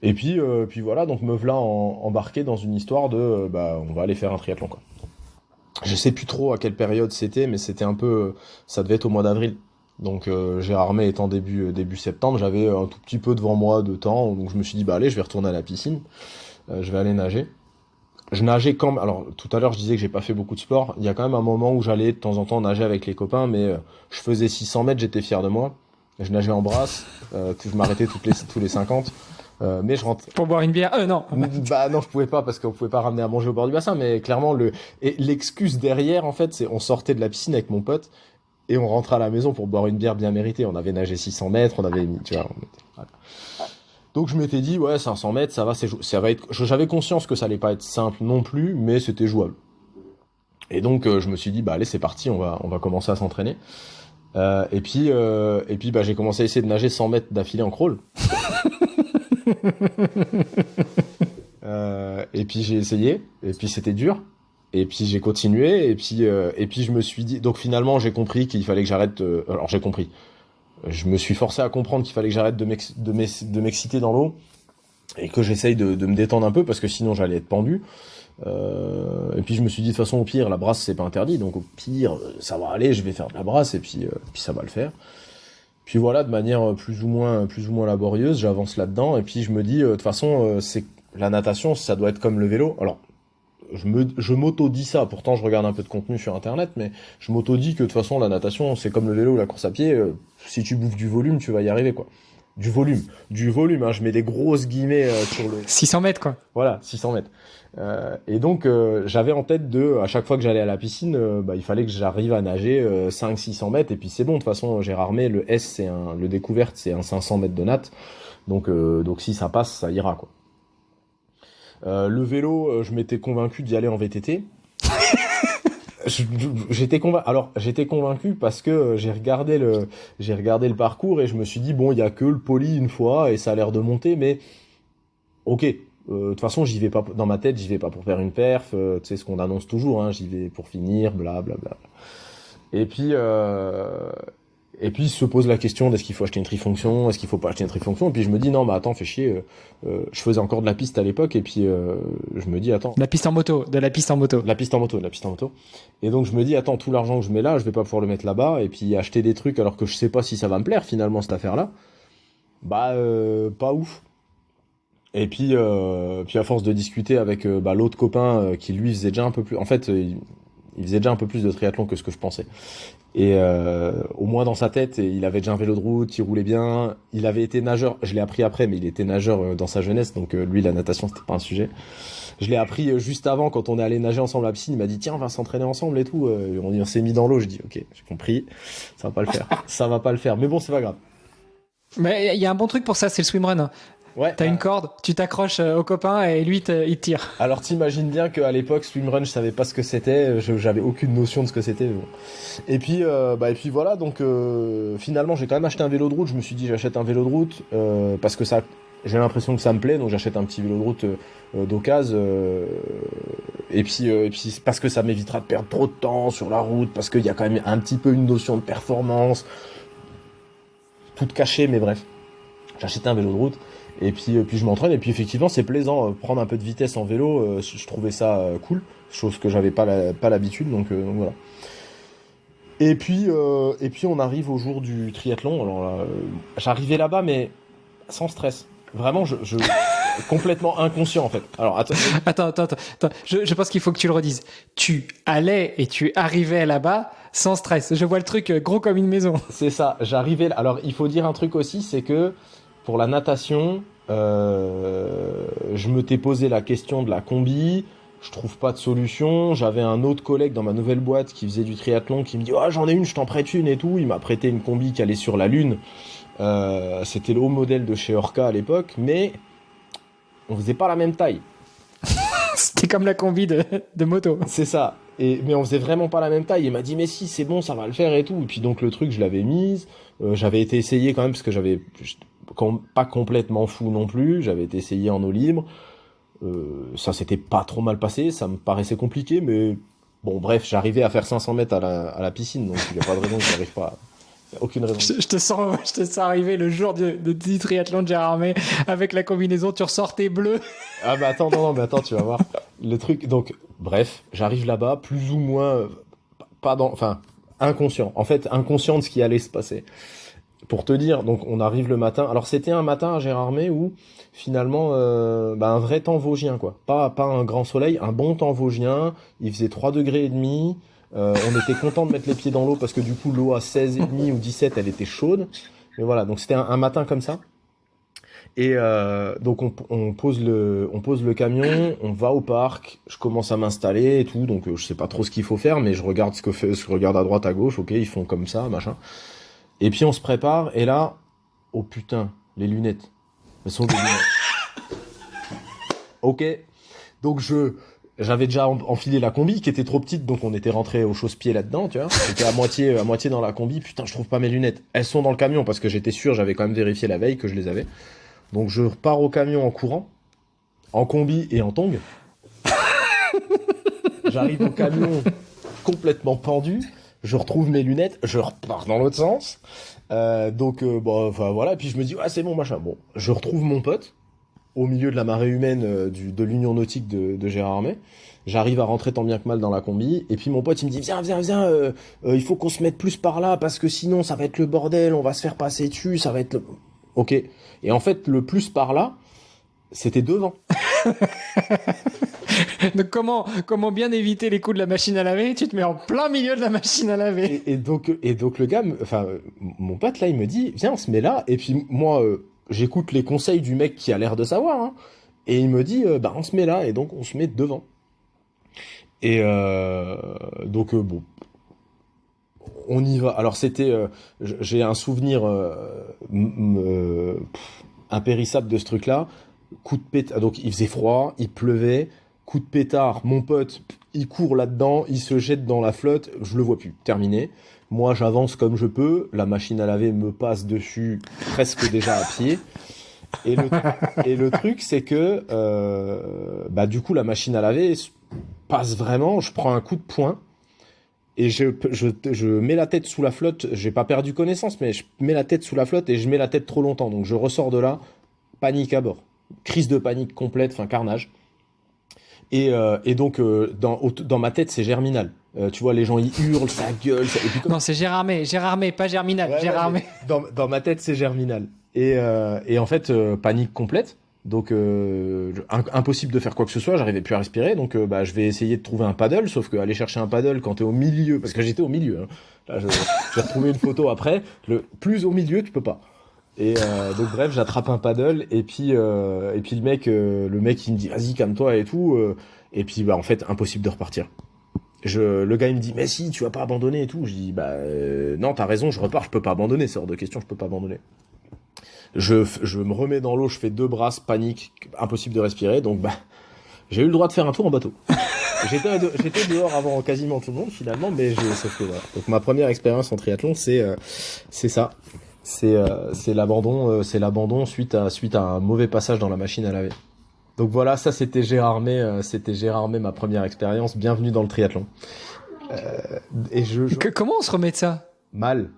Et puis voilà, donc me voilà embarqué dans une histoire de on va aller faire un triathlon quoi. Je sais plus trop à quelle période c'était, mais c'était un peu, ça devait être au mois d'avril. Donc Gérard Armé étant début septembre, j'avais un tout petit peu devant moi de temps, donc je me suis dit allez, je vais retourner à la piscine, je vais aller nager. Je nageais alors tout à l'heure je disais que j'ai pas fait beaucoup de sport, il y a quand même un moment où j'allais de temps en temps nager avec les copains, mais je faisais 600 mètres, j'étais fier de moi. Je nageais en brasse, je m'arrêtais tous les 50, mais je rentre. Pour boire une bière? Non. Bah non, je pouvais pas parce qu'on pouvait pas ramener à manger au bord du bassin, mais clairement l'excuse derrière en fait, c'est on sortait de la piscine avec mon pote et on rentrait à la maison pour boire une bière bien méritée. On avait nagé 600 mètres, on avait mis, tu vois. Voilà. Donc je m'étais dit ouais 500 mètres ça va être, j'avais conscience que ça allait pas être simple non plus, mais c'était jouable. Et donc je me suis dit allez c'est parti, on va commencer à s'entraîner. Et puis j'ai commencé à essayer de nager 100 mètres d'affilée en crawl. Et puis j'ai essayé, et puis c'était dur. Et puis j'ai continué, et puis je me suis dit, donc finalement j'ai compris qu'il fallait que j'arrête. Alors j'ai compris. Je me suis forcé à comprendre qu'il fallait que j'arrête de m'exciter dans l'eau et que j'essaye de me détendre un peu parce que sinon j'allais être pendu. Et puis je me suis dit de toute façon au pire la brasse c'est pas interdit, donc au pire ça va aller, je vais faire de la brasse et puis ça va le faire. Puis voilà, de manière plus ou moins laborieuse, j'avance là-dedans et puis je me dis de toute façon c'est la natation, ça doit être comme le vélo. Alors je m'auto-dis ça, pourtant je regarde un peu de contenu sur internet, mais je m'auto-dis que de toute façon la natation c'est comme le vélo ou la course à pied, si tu bouffes du volume, tu vas y arriver quoi. Du volume, hein, je mets des grosses guillemets sur le 600 mètres, quoi. voilà, 600 mètres. Et donc, j'avais en tête à chaque fois que j'allais à la piscine, il fallait que j'arrive à nager 500-600 mètres, et puis c'est bon, de toute façon, Gérard May, le découverte, c'est un 500 mètres de natte, donc si ça passe, ça ira, quoi. Le vélo, je m'étais convaincu d'y aller en VTT. J'étais convaincu parce que j'ai regardé le parcours et je me suis dit bon, il y a que le poli une fois et ça a l'air de monter, mais ok. De toute façon, j'y vais pas dans ma tête, j'y vais pas pour faire une perf, tu sais ce qu'on annonce toujours, hein, j'y vais pour finir, bla bla bla. Et puis se pose la question d'est-ce qu'il faut acheter une trifonction, est-ce qu'il faut pas acheter une trifonction, et puis je me dis non, bah attends, fais chier, je faisais encore de la piste à l'époque, et puis je me dis attends. De la piste en moto. De la piste en moto. Et donc je me dis attends, tout l'argent que je mets là, je vais pas pouvoir le mettre là-bas, et puis acheter des trucs alors que je sais pas si ça va me plaire finalement cette affaire-là, pas ouf. Et puis à force de discuter avec l'autre copain qui lui faisait déjà un peu plus, en fait il faisait déjà un peu plus de triathlon que ce que je pensais. Et au moins dans sa tête, il avait déjà un vélo de route, il roulait bien, il avait été nageur, je l'ai appris après, mais il était nageur dans sa jeunesse, donc lui la natation c'était pas un sujet. Je l'ai appris juste avant quand on est allé nager ensemble à la piscine, il m'a dit tiens on va s'entraîner ensemble et tout, on s'est mis dans l'eau, je dis ok j'ai compris, ça va pas le faire, mais bon c'est pas grave. Mais il y a un bon truc pour ça, c'est le swimrun. Ouais, t'as une corde, tu t'accroches au copain et lui il tire. Alors t'imagines bien qu'à l'époque swimrun je savais pas ce que c'était, j'avais aucune notion de ce que c'était. Bon. Et puis voilà, donc finalement j'ai quand même acheté un vélo de route. Je me suis dit j'achète un vélo de route parce que ça, j'ai l'impression que ça me plaît, donc j'achète un petit vélo de route d'occasion. Et puis parce que ça m'évitera de perdre trop de temps sur la route, parce qu'il y a quand même un petit peu une notion de performance, toute cachée, mais bref, j'achète un vélo de route. Et puis je m'entraîne, et puis effectivement c'est plaisant, prendre un peu de vitesse en vélo, je trouvais ça cool, chose que j'avais pas l'habitude, donc voilà. Et puis on arrive au jour du triathlon. Alors là, j'arrivais là-bas mais sans stress, vraiment je complètement inconscient en fait. Alors attends, je pense qu'il faut que tu le redises. Tu allais et tu arrivais là-bas sans stress. Je vois le truc gros comme une maison. C'est ça, j'arrivais. Alors il faut dire un truc aussi, c'est que pour la natation, je m'étais posé la question de la combi, je trouve pas de solution. J'avais un autre collègue dans ma nouvelle boîte qui faisait du triathlon qui me dit ah j'en ai une, je t'en prête une et tout. Il m'a prêté une combi qui allait sur la lune. C'était le haut modèle de chez Orca à l'époque, mais on faisait pas la même taille. C'était comme la combi de moto. C'est ça. Mais on faisait vraiment pas la même taille. Il m'a dit mais si c'est bon, ça va le faire et tout. Et puis donc le truc je l'avais mise. J'avais été essayé quand même parce que j'avais pas complètement fou non plus. J'avais été essayé en eau libre. Ça s'était pas trop mal passé. Ça me paraissait compliqué, mais bon bref, j'arrivais à faire 500 mètres à la piscine, donc il n'y a pas de raison que j'arrive pas. Aucune raison. Je te sens arriver le jour du triathlon de Gérard May avec la combinaison, tu ressors tes bleus. Ah bah attends, tu vas voir. Le truc, donc, bref, j'arrive là-bas, plus ou moins, inconscient. En fait, inconscient de ce qui allait se passer. Pour te dire, donc on arrive le matin. Alors c'était un matin à Gérard May où finalement, un vrai temps vosgien quoi. Pas un grand soleil, un bon temps vosgien. Il faisait 3 degrés et demi. On était content de mettre les pieds dans l'eau parce que du coup l'eau à 16,5 ou 17 elle était chaude. Mais voilà, donc c'était un matin comme ça. Et donc on pose le camion, on va au parc, je commence à m'installer et tout, donc je sais pas trop ce qu'il faut faire, mais je regarde je regarde à droite à gauche, ok, ils font comme ça, machin. Et puis on se prépare, et là, oh putain, les lunettes. Elles sont des lunettes. Ok, donc j'avais déjà enfilé la combi qui était trop petite, donc on était rentré au chausse-pied là-dedans, tu vois. J'étais à moitié dans la combi, putain, je trouve pas mes lunettes. Elles sont dans le camion parce que j'étais sûr, j'avais quand même vérifié la veille que je les avais. Donc je repars au camion en courant, en combi et en tongs. J'arrive au camion complètement pendu, je retrouve mes lunettes, je repars dans l'autre sens. Voilà, puis je me dis, c'est bon, machin. Bon, je retrouve mon pote. au milieu de la marée humaine de l'Union nautique de Gérard Armé. J'arrive à rentrer tant bien que mal dans la combi, et puis mon pote il me dit viens, il faut qu'on se mette plus par là parce que sinon ça va être le bordel, on va se faire passer dessus, ça va être le... Ok. Et en fait le plus par là, c'était devant. Donc comment bien éviter les coups de la machine à laver? Tu te mets en plein milieu de la machine à laver. Et donc le gars, mon pote là, il me dit viens on se met là, et puis moi j'écoute les conseils du mec qui a l'air de savoir, hein, et il me dit on se met là, et donc on se met devant. Et bon, on y va. Alors c'était, j'ai un souvenir impérissable de ce truc-là. Coup de pétard. Donc il faisait froid, il pleuvait. Coup de pétard. Mon pote, il court là-dedans, il se jette dans la flotte. Je le vois plus. Terminé. Moi, j'avance comme je peux. La machine à laver me passe dessus, presque déjà à pied. Et le truc, c'est que du coup, la machine à laver passe vraiment. Je prends un coup de poing et je mets la tête sous la flotte. J'ai pas perdu connaissance, mais je mets la tête sous la flotte et je mets la tête trop longtemps. Donc je ressors de là, panique à bord, crise de panique complète, enfin carnage. Et donc dans ma tête, c'est Germinal. Tu vois, les gens ils hurlent, ça gueule. Et puis, non, c'est Gérardmer, pas Germinal. Ouais, Gérardmer. Dans ma tête, c'est Germinal. Et en fait, panique complète. Donc impossible de faire quoi que ce soit, j'arrivais plus à respirer, donc je vais essayer de trouver un paddle, sauf que aller chercher un paddle quand t'es au milieu, parce que j'étais au milieu, hein. Là j'ai retrouvé une photo après, le plus au milieu tu peux pas. Et donc bref, j'attrape un paddle, et puis le mec il me dit vas-y calme-toi et tout, et puis en fait impossible de repartir. Le gars il me dit mais si tu vas pas abandonner et tout, je dis non t'as raison, je repars, je peux pas abandonner, c'est hors de question, je peux pas abandonner. Je me remets dans l'eau, je fais 2 brasses, panique, impossible de respirer, donc j'ai eu le droit de faire un tour en bateau. J'étais dehors avant quasiment tout le monde finalement, mais sauf que voilà. Donc ma première expérience en triathlon, c'est ça, c'est l'abandon suite à un mauvais passage dans la machine à laver. Donc voilà, ça c'était Gérard Armé, ma première expérience. Bienvenue dans le triathlon. Comment on se remet de ça? Mal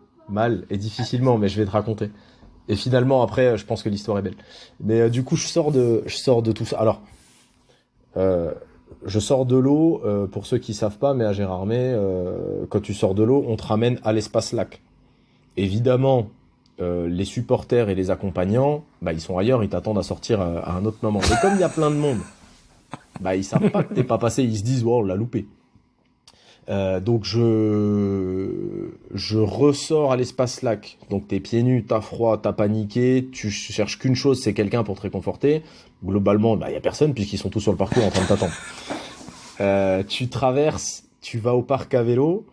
et difficilement, mais je vais te raconter. Et finalement, après, je pense que l'histoire est belle. Mais du coup, je sors de tout ça. Alors, je sors de l'eau, pour ceux qui savent pas, mais à Gérardmer, quand tu sors de l'eau, on te ramène à l'espace lac. Évidemment, les supporters et les accompagnants, ils sont ailleurs, ils t'attendent à sortir à un autre moment. Mais comme il y a plein de monde, ils savent pas que t'es pas passé, ils se disent, wow, on l'a loupé. Donc je ressors à l'espace lac. Donc t'es pieds nus, t'as froid, t'as paniqué, tu cherches qu'une chose, c'est quelqu'un pour te réconforter. Globalement, y a personne puisqu'ils sont tous sur le parcours en train de t'attendre. Tu traverses, tu vas au parc à vélo.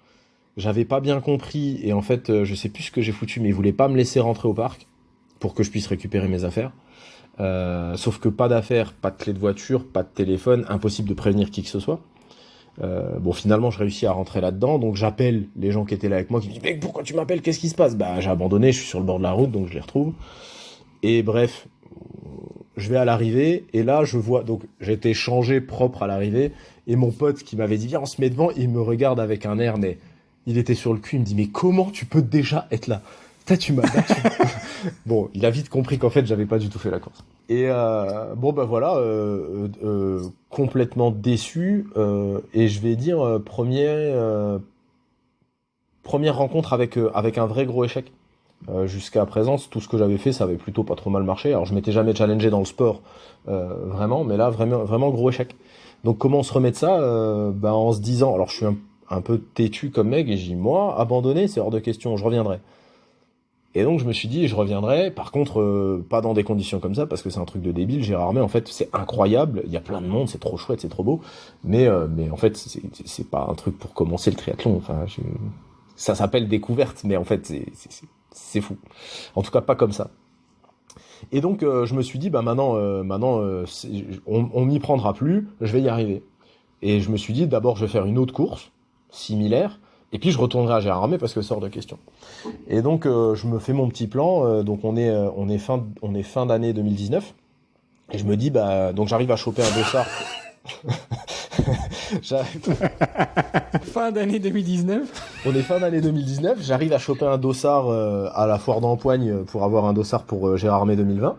J'avais pas bien compris et en fait, je sais plus ce que j'ai foutu, mais ils voulaient pas me laisser rentrer au parc pour que je puisse récupérer mes affaires. Sauf que pas d'affaires, pas de clé de voiture, pas de téléphone, impossible de prévenir qui que ce soit. Finalement je réussis à rentrer là-dedans, donc j'appelle les gens qui étaient là avec moi qui me disent mais pourquoi tu m'appelles, qu'est-ce qui se passe? J'ai abandonné, je suis sur le bord de la route, donc je les retrouve. Et bref, je vais à l'arrivée et là je vois, donc j'étais changé propre à l'arrivée et mon pote qui m'avait dit viens on se met devant, il me regarde avec un air, mais il était sur le cul, il me dit mais comment tu peux déjà être là? Tu m'as battu. Bon, il a vite compris qu'en fait j'avais pas du tout fait la course. Et voilà, complètement déçu, et je vais dire première rencontre avec un vrai gros échec. Jusqu'à présent, tout ce que j'avais fait, ça avait plutôt pas trop mal marché. Alors je m'étais jamais challengé dans le sport, vraiment, mais là vraiment gros échec. Donc comment on se remet de ça? En se disant, alors je suis un peu têtu comme mec et je dis moi abandonner c'est hors de question, je reviendrai. Et donc je me suis dit je reviendrai, par contre pas dans des conditions comme ça parce que c'est un truc de débile. Gérard Armé en fait c'est incroyable, il y a plein de monde, c'est trop chouette, c'est trop beau, mais en fait c'est pas un truc pour commencer le triathlon. Enfin ça s'appelle découverte, mais en fait c'est fou. En tout cas pas comme ça. Et donc je me suis dit maintenant on m'y prendra plus, je vais y arriver. Et je me suis dit d'abord je vais faire une autre course similaire. Et puis je retournerai à Gérard Armé parce que c'est hors de question. Et donc je me fais mon petit plan. Donc on est fin d'année 2019. Et je me dis donc j'arrive à choper un dossard. Fin d'année 2019. On est fin d'année 2019. J'arrive à choper un dossard à la foire d'Empoigne pour avoir un dossard pour Gérard Armé 2020.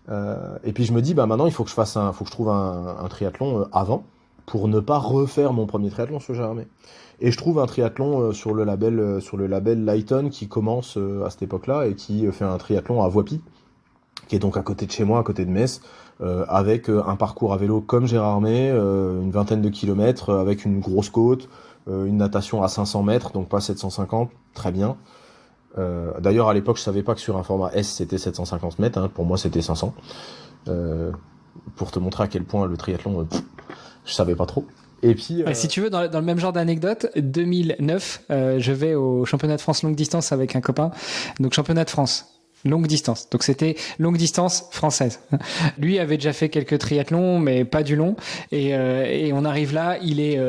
Et puis je me dis, bah maintenant il faut que je trouve un triathlon avant pour ne pas refaire mon premier triathlon sur Gérardmer. Et je trouve un triathlon sur le label Lighton qui commence à cette époque-là et qui fait un triathlon à Voipy, qui est donc à côté de chez moi, à côté de Metz, avec un parcours à vélo comme Gérardmer, une vingtaine de kilomètres, avec une grosse côte, une natation à 500 mètres, donc pas 750, très bien. D'ailleurs, à l'époque, je savais pas que sur un format S, c'était 750 mètres. Hein, pour moi, c'était 500. Pour te montrer à quel point le triathlon, je savais pas trop. Et puis, si tu veux, dans le même genre d'anecdote, 2009, je vais au championnat de France longue distance avec un copain. Donc, championnat de France. Longue distance. Donc c'était longue distance française. Lui avait déjà fait quelques triathlons, mais pas du long. Et on arrive là, il est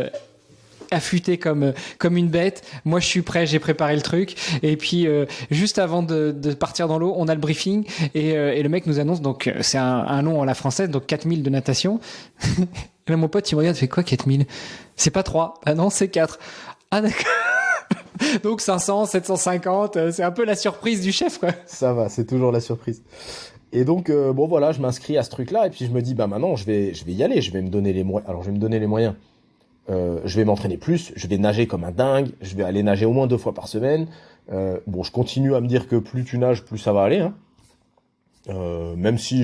affûté comme une bête. Moi, je suis prêt, j'ai préparé le truc. Et puis, juste avant de partir dans l'eau, on a le briefing et le mec nous annonce, donc c'est un long à la française, donc 4000 de natation. Et là, mon pote, il me regarde, fait quoi 4000 ? C'est pas 3. Ah non, c'est 4. Ah d'accord. Donc 500, 750, c'est un peu la surprise du chef, quoi. Ça va, c'est toujours la surprise. Et donc, bon voilà, je m'inscris à ce truc-là, et puis je me dis, bah maintenant, je vais y aller, je vais me donner les moyens. Alors, je vais me donner les moyens. Je vais m'entraîner plus, je vais nager comme un dingue, je vais aller nager au moins 2 fois par semaine. Bon, je continue à me dire que plus tu nages, plus ça va aller, hein. Même si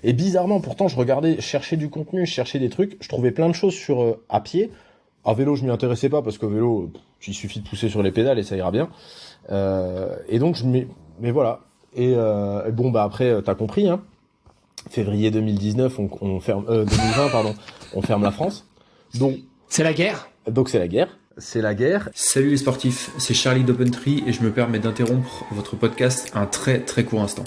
et bizarrement, pourtant, je cherchais du contenu, je cherchais des trucs, je trouvais plein de choses sur à pied. À vélo, je m'y intéressais pas parce que vélo, il suffit de pousser sur les pédales et ça ira bien. Et donc, mais voilà. Et bon, bah après, t'as compris, hein. Février 2019, on ferme, 2020, pardon, on ferme la France. Donc, c'est la guerre. Donc c'est la guerre. C'est la guerre. Salut les sportifs, c'est Charlie d'Opentree et je me permets d'interrompre votre podcast un très très court instant.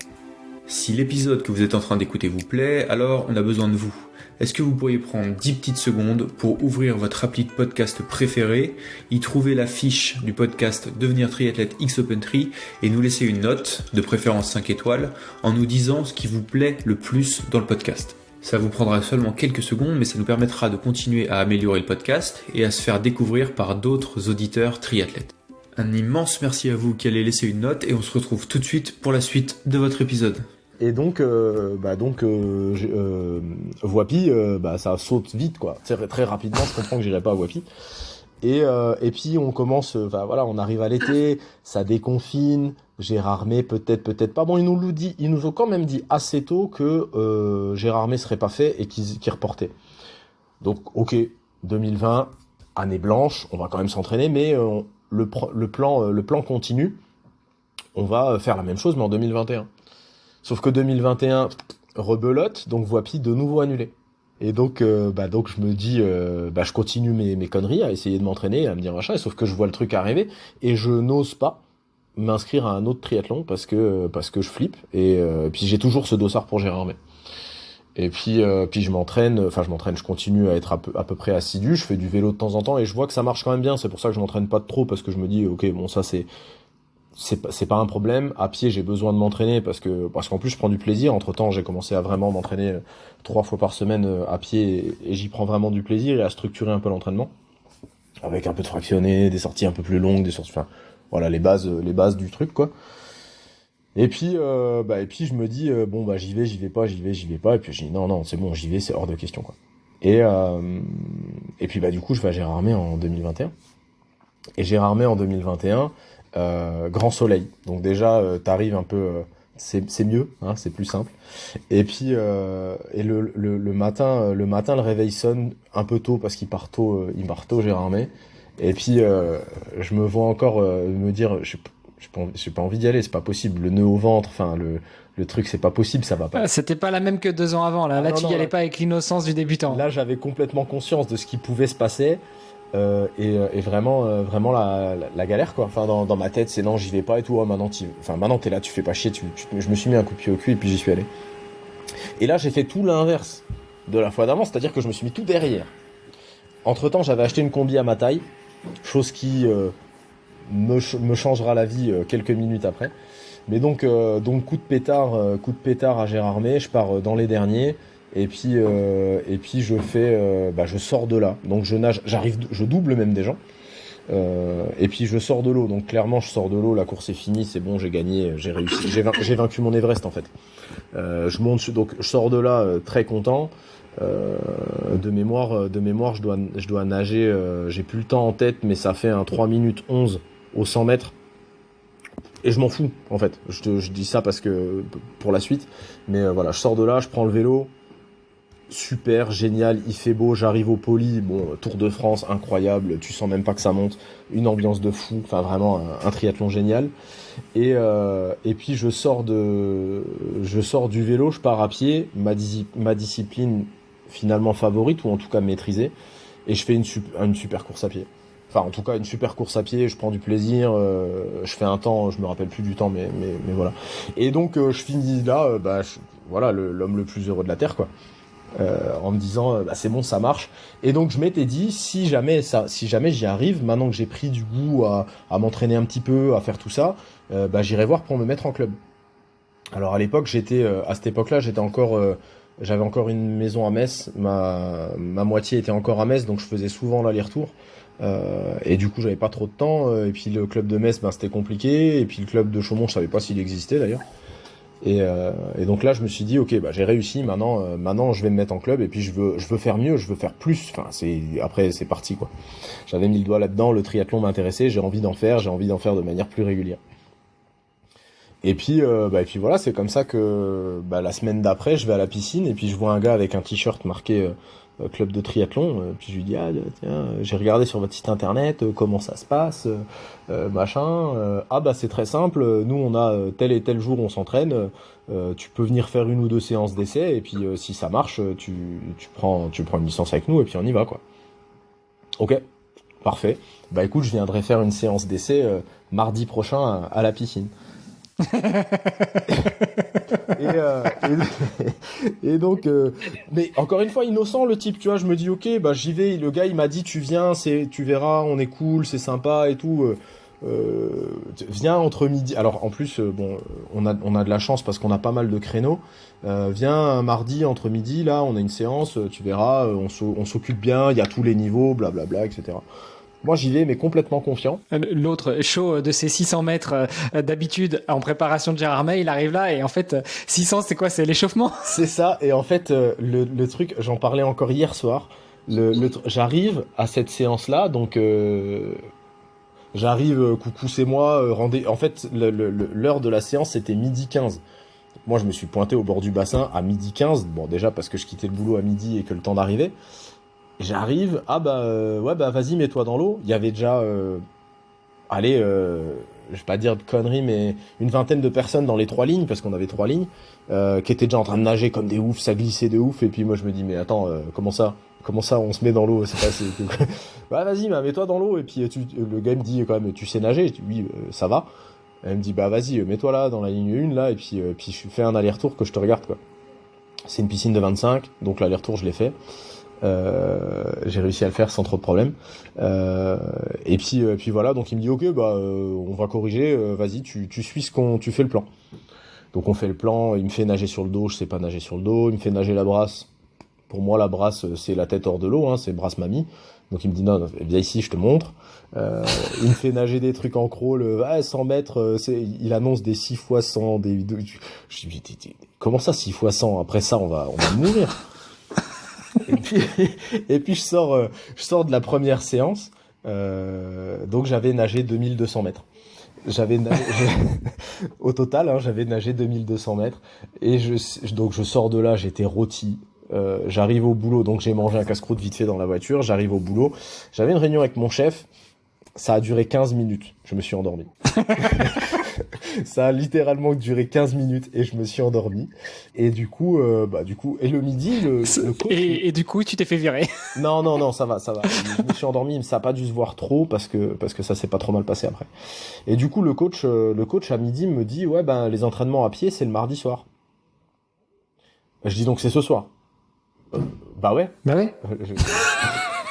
Si l'épisode que vous êtes en train d'écouter vous plaît, alors on a besoin de vous. Est-ce que vous pourriez prendre 10 petites secondes pour ouvrir votre appli de podcast préféré, y trouver la fiche du podcast Devenir triathlète X Opentree et nous laisser une note, de préférence 5 étoiles, en nous disant ce qui vous plaît le plus dans le podcast. Ça vous prendra seulement quelques secondes, mais ça nous permettra de continuer à améliorer le podcast et à se faire découvrir par d'autres auditeurs triathlètes. Un immense merci à vous qui allez laisser une note et on se retrouve tout de suite pour la suite de votre épisode. Et donc, Voipy, ça saute vite, quoi. Très rapidement, je comprends que j'irai pas à Voipy. Et puis on commence, on arrive à l'été, ça déconfine. Gérardmer peut-être pas. Bon, ils nous ont quand même dit assez tôt que Gérardmer serait pas fait et qu'ils reportaient. Donc, ok, 2020, année blanche, on va quand même s'entraîner, mais le plan continue. On va faire la même chose, mais en 2021. Sauf que 2021, rebelote, donc Voipy de nouveau annulé. Et donc je me dis, je continue mes conneries à essayer de m'entraîner, à me dire machin, sauf que je vois le truc arriver et je n'ose pas m'inscrire à un autre triathlon parce que je flippe et puis j'ai toujours ce dossard pour Gérardmer. Et puis je continue à être à peu près assidu, je fais du vélo de temps en temps et je vois que ça marche quand même bien, c'est pour ça que je m'entraîne pas trop parce que je me dis OK, bon ça c'est pas un problème. À pied, j'ai besoin de m'entraîner parce qu'en plus je prends du plaisir. Entre-temps, j'ai commencé à vraiment m'entraîner 3 fois par semaine à pied et j'y prends vraiment du plaisir et à structurer un peu l'entraînement avec un peu de fractionné, des sorties un peu plus longues, voilà les bases du truc quoi. Et puis je me dis j'y vais pas et puis je dis non c'est bon, j'y vais, c'est hors de question quoi. Et puis du coup je vais à Gérardmer en 2021. Et Gérardmer en 2021, grand soleil. Donc déjà t'arrives un peu c'est mieux, hein, c'est plus simple. Et puis le matin le réveil sonne un peu tôt parce qu'il part tôt Gérardmer. Et puis je me vois encore me dire j'ai pas envie d'y aller, c'est pas possible, le nœud au ventre, enfin le truc c'est pas possible, ça va pas. C'était pas la même que 2 ans avant là. Là tu y allais pas avec l'innocence du débutant. Là j'avais complètement conscience de ce qui pouvait se passer. Et vraiment la galère quoi. Enfin dans ma tête c'est non j'y vais pas et tout. Oh, maintenant t'es là, tu fais pas chier. Je me suis mis un coup de pied au cul et puis j'y suis allé. Et là j'ai fait tout l'inverse de la fois d'avant, c'est-à-dire que je me suis mis tout derrière. Entre temps j'avais acheté une combi à ma taille, chose qui me changera la vie quelques minutes après. Mais donc coup de pétard à Gérardmer, je pars dans les derniers. Et puis je fais je sors de là, donc je nage, je double même des gens Et puis je sors de l'eau, donc clairement je sors de l'eau, la course est finie, c'est bon, j'ai gagné, j'ai réussi, j'ai vaincu mon Everest en fait. Donc je sors de là très content. De mémoire, je dois nager, j'ai plus le temps en tête, mais ça fait un 3 minutes 11 au 100 mètres. Et je m'en fous, en fait. Je dis ça parce que, pour la suite. Mais voilà, je sors de là, je prends le vélo. Super, génial, il fait beau, j'arrive au Poli. Bon, Tour de France, incroyable, tu sens même pas que ça monte. Une ambiance de fou, enfin vraiment un triathlon génial. Et puis je sors du vélo, je pars à pied, ma discipline finalement favorite, ou en tout cas maîtrisée. Et je fais une super course à pied. Enfin, en tout cas, une super course à pied, je prends du plaisir, je fais un temps, je me rappelle plus du temps, mais voilà. Et donc, je finis là, voilà, l'homme le plus heureux de la Terre, quoi. En me disant, c'est bon, ça marche. Et donc, je m'étais dit, si jamais j'y arrive, maintenant que j'ai pris du goût à m'entraîner un petit peu, à faire tout ça, j'irai voir pour me mettre en club. Alors, à l'époque, à cette époque-là, j'avais encore une maison à Metz, ma moitié était encore à Metz, donc je faisais souvent l'aller-retour. Et du coup j'avais pas trop de temps, et puis le club de Metz c'était compliqué, et puis le club de Chaumont je savais pas s'il existait d'ailleurs, et donc là je me suis dit ok, j'ai réussi, maintenant je vais me mettre en club, et puis je veux faire mieux, je veux faire plus, après c'est parti quoi. J'avais mis le doigt là-dedans, le triathlon m'intéressait, j'ai envie d'en faire de manière plus régulière. Et puis voilà, c'est comme ça que la semaine d'après je vais à la piscine, et puis je vois un gars avec un t-shirt marqué club de triathlon, puis je lui dis tiens, j'ai regardé sur votre site internet, comment ça se passe, machin, c'est très simple, nous on a tel et tel jour on s'entraîne, tu peux venir faire 1 ou 2 séances d'essai, et puis si ça marche, tu prends une licence avec nous, et puis on y va quoi. Ok, parfait, écoute, je viendrai faire une séance d'essai mardi prochain à la piscine. Et donc mais encore une fois innocent le type, tu vois, je me dis ok, j'y vais, le gars il m'a dit tu viens, tu verras, on est cool, c'est sympa et tout, viens entre midi, alors en plus on a de la chance parce qu'on a pas mal de créneaux, viens un mardi entre midi, là on a une séance, tu verras, on s'occupe bien, il y a tous les niveaux, blablabla, etc. Moi, j'y vais, mais complètement confiant. L'autre, chaud de ses 600 mètres d'habitude en préparation de Gérard May, il arrive là et en fait, 600, c'est quoi? C'est l'échauffement? C'est ça. Et en fait, le truc, j'en parlais encore hier soir. J'arrive à cette séance-là, donc j'arrive, coucou, c'est moi. En fait, l'heure de la séance, c'était 12h15. Moi, je me suis pointé au bord du bassin à 12h15. Bon, déjà parce que je quittais le boulot à midi et que le temps d'arriver. J'arrive, vas-y, mets-toi dans l'eau. Il y avait déjà, je vais pas dire de conneries, mais une vingtaine de personnes dans les 3 lignes, parce qu'on avait 3 lignes, qui étaient déjà en train de nager comme des oufs, ça glissait de ouf, et puis moi je me dis, mais attends, comment ça on se met dans l'eau, vas-y, mets-toi dans l'eau, et puis le gars me dit quand même, tu sais nager? Je dis, oui, ça va. Elle me dit, vas-y, mets-toi là, dans la ligne 1, là, et puis je fais un aller-retour que je te regarde, quoi. C'est une piscine de 25, donc l'aller-retour je l'ai fait. J'ai réussi à le faire sans trop de problèmes, et puis voilà, donc il me dit ok, on va corriger, vas-y, tu suis tu fais le plan. Donc on fait le plan, il me fait nager sur le dos, je sais pas nager sur le dos, il me fait nager la brasse. Pour moi la brasse c'est la tête hors de l'eau, c'est brasse mamie. Donc il me dit non, viens ici, je te montre. Il me fait nager des trucs en crawl, 100 mètres, il annonce des 6 x 100, je dis comment ça 6 x 100? Après ça on va mourir. Et puis je sors de la première séance, donc j'avais nagé 2200 mètres. Au total, j'avais nagé 2200 mètres, et donc je sors de là, j'étais rôti. J'arrive au boulot, donc j'ai mangé un casse-croûte vite fait dans la voiture, j'arrive au boulot, j'avais une réunion avec mon chef, ça a duré 15 minutes, je me suis endormi. Ça a littéralement duré 15 minutes et je me suis endormi. Et du coup, et le midi, le coach... Et du coup, tu t'es fait virer. Non, ça va. Je me suis endormi, mais ça a pas dû se voir trop parce que ça s'est pas trop mal passé après. Et du coup, le coach à midi me dit, les entraînements à pied, c'est le mardi soir. Je dis donc c'est ce soir. Ouais.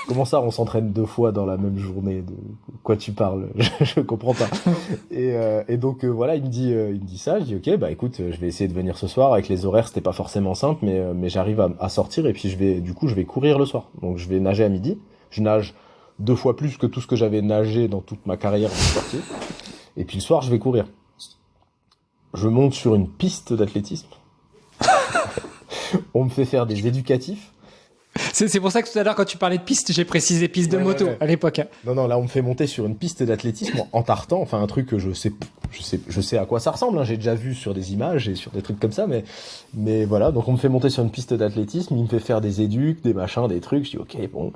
Comment ça, on s'entraîne 2 fois dans la même journée? De quoi tu parles? Je comprends pas. Et donc voilà, il me dit ça. Je dis ok, écoute, je vais essayer de venir ce soir. Avec les horaires, c'était pas forcément simple, mais j'arrive à sortir, et puis je vais courir le soir. Donc je vais nager à midi. Je nage 2 fois plus que tout ce que j'avais nagé dans toute ma carrière de sportif. Et puis le soir, je vais courir. Je monte sur une piste d'athlétisme. On me fait faire des éducatifs. C'est pour ça que tout à l'heure, quand tu parlais de piste, j'ai précisé piste de moto à l'époque. Non, là, on me fait monter sur une piste d'athlétisme en tartan. Enfin, un truc que je sais à quoi ça ressemble. Hein. J'ai déjà vu sur des images et sur des trucs comme ça, mais voilà. Donc, on me fait monter sur une piste d'athlétisme. Il me fait faire des éducs, des machins, des trucs. Je dis, ok, bon.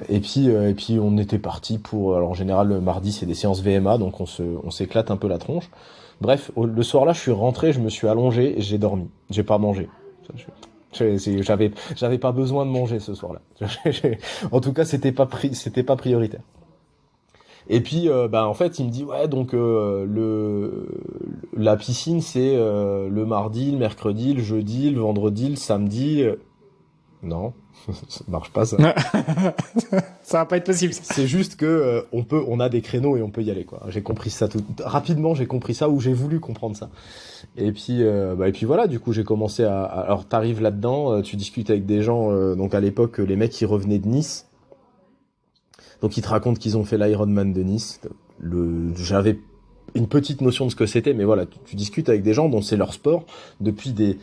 Et puis, on était parti pour. Alors, en général, le mardi, c'est des séances VMA, donc on s'éclate un peu la tronche. Bref, le soir-là, je suis rentré, je me suis allongé et j'ai dormi. J'ai pas mangé. J'avais pas besoin de manger ce soir-là. En tout cas, c'était pas prioritaire. Et puis, en fait, il me dit ouais, donc la piscine, c'est le mardi, le mercredi, le jeudi, le vendredi, le samedi. Non, ça marche pas ça. Ça va pas être possible. C'est juste que on a des créneaux et on peut y aller quoi. J'ai compris ça rapidement, j'ai compris ça ou j'ai voulu comprendre ça. Et puis voilà, du coup j'ai commencé alors t'arrives là-dedans, tu discutes avec des gens donc à l'époque les mecs qui revenaient de Nice. Donc ils te racontent qu'ils ont fait l'Ironman de Nice. J'avais une petite notion de ce que c'était, mais voilà, tu discutes avec des gens dont c'est leur sport depuis des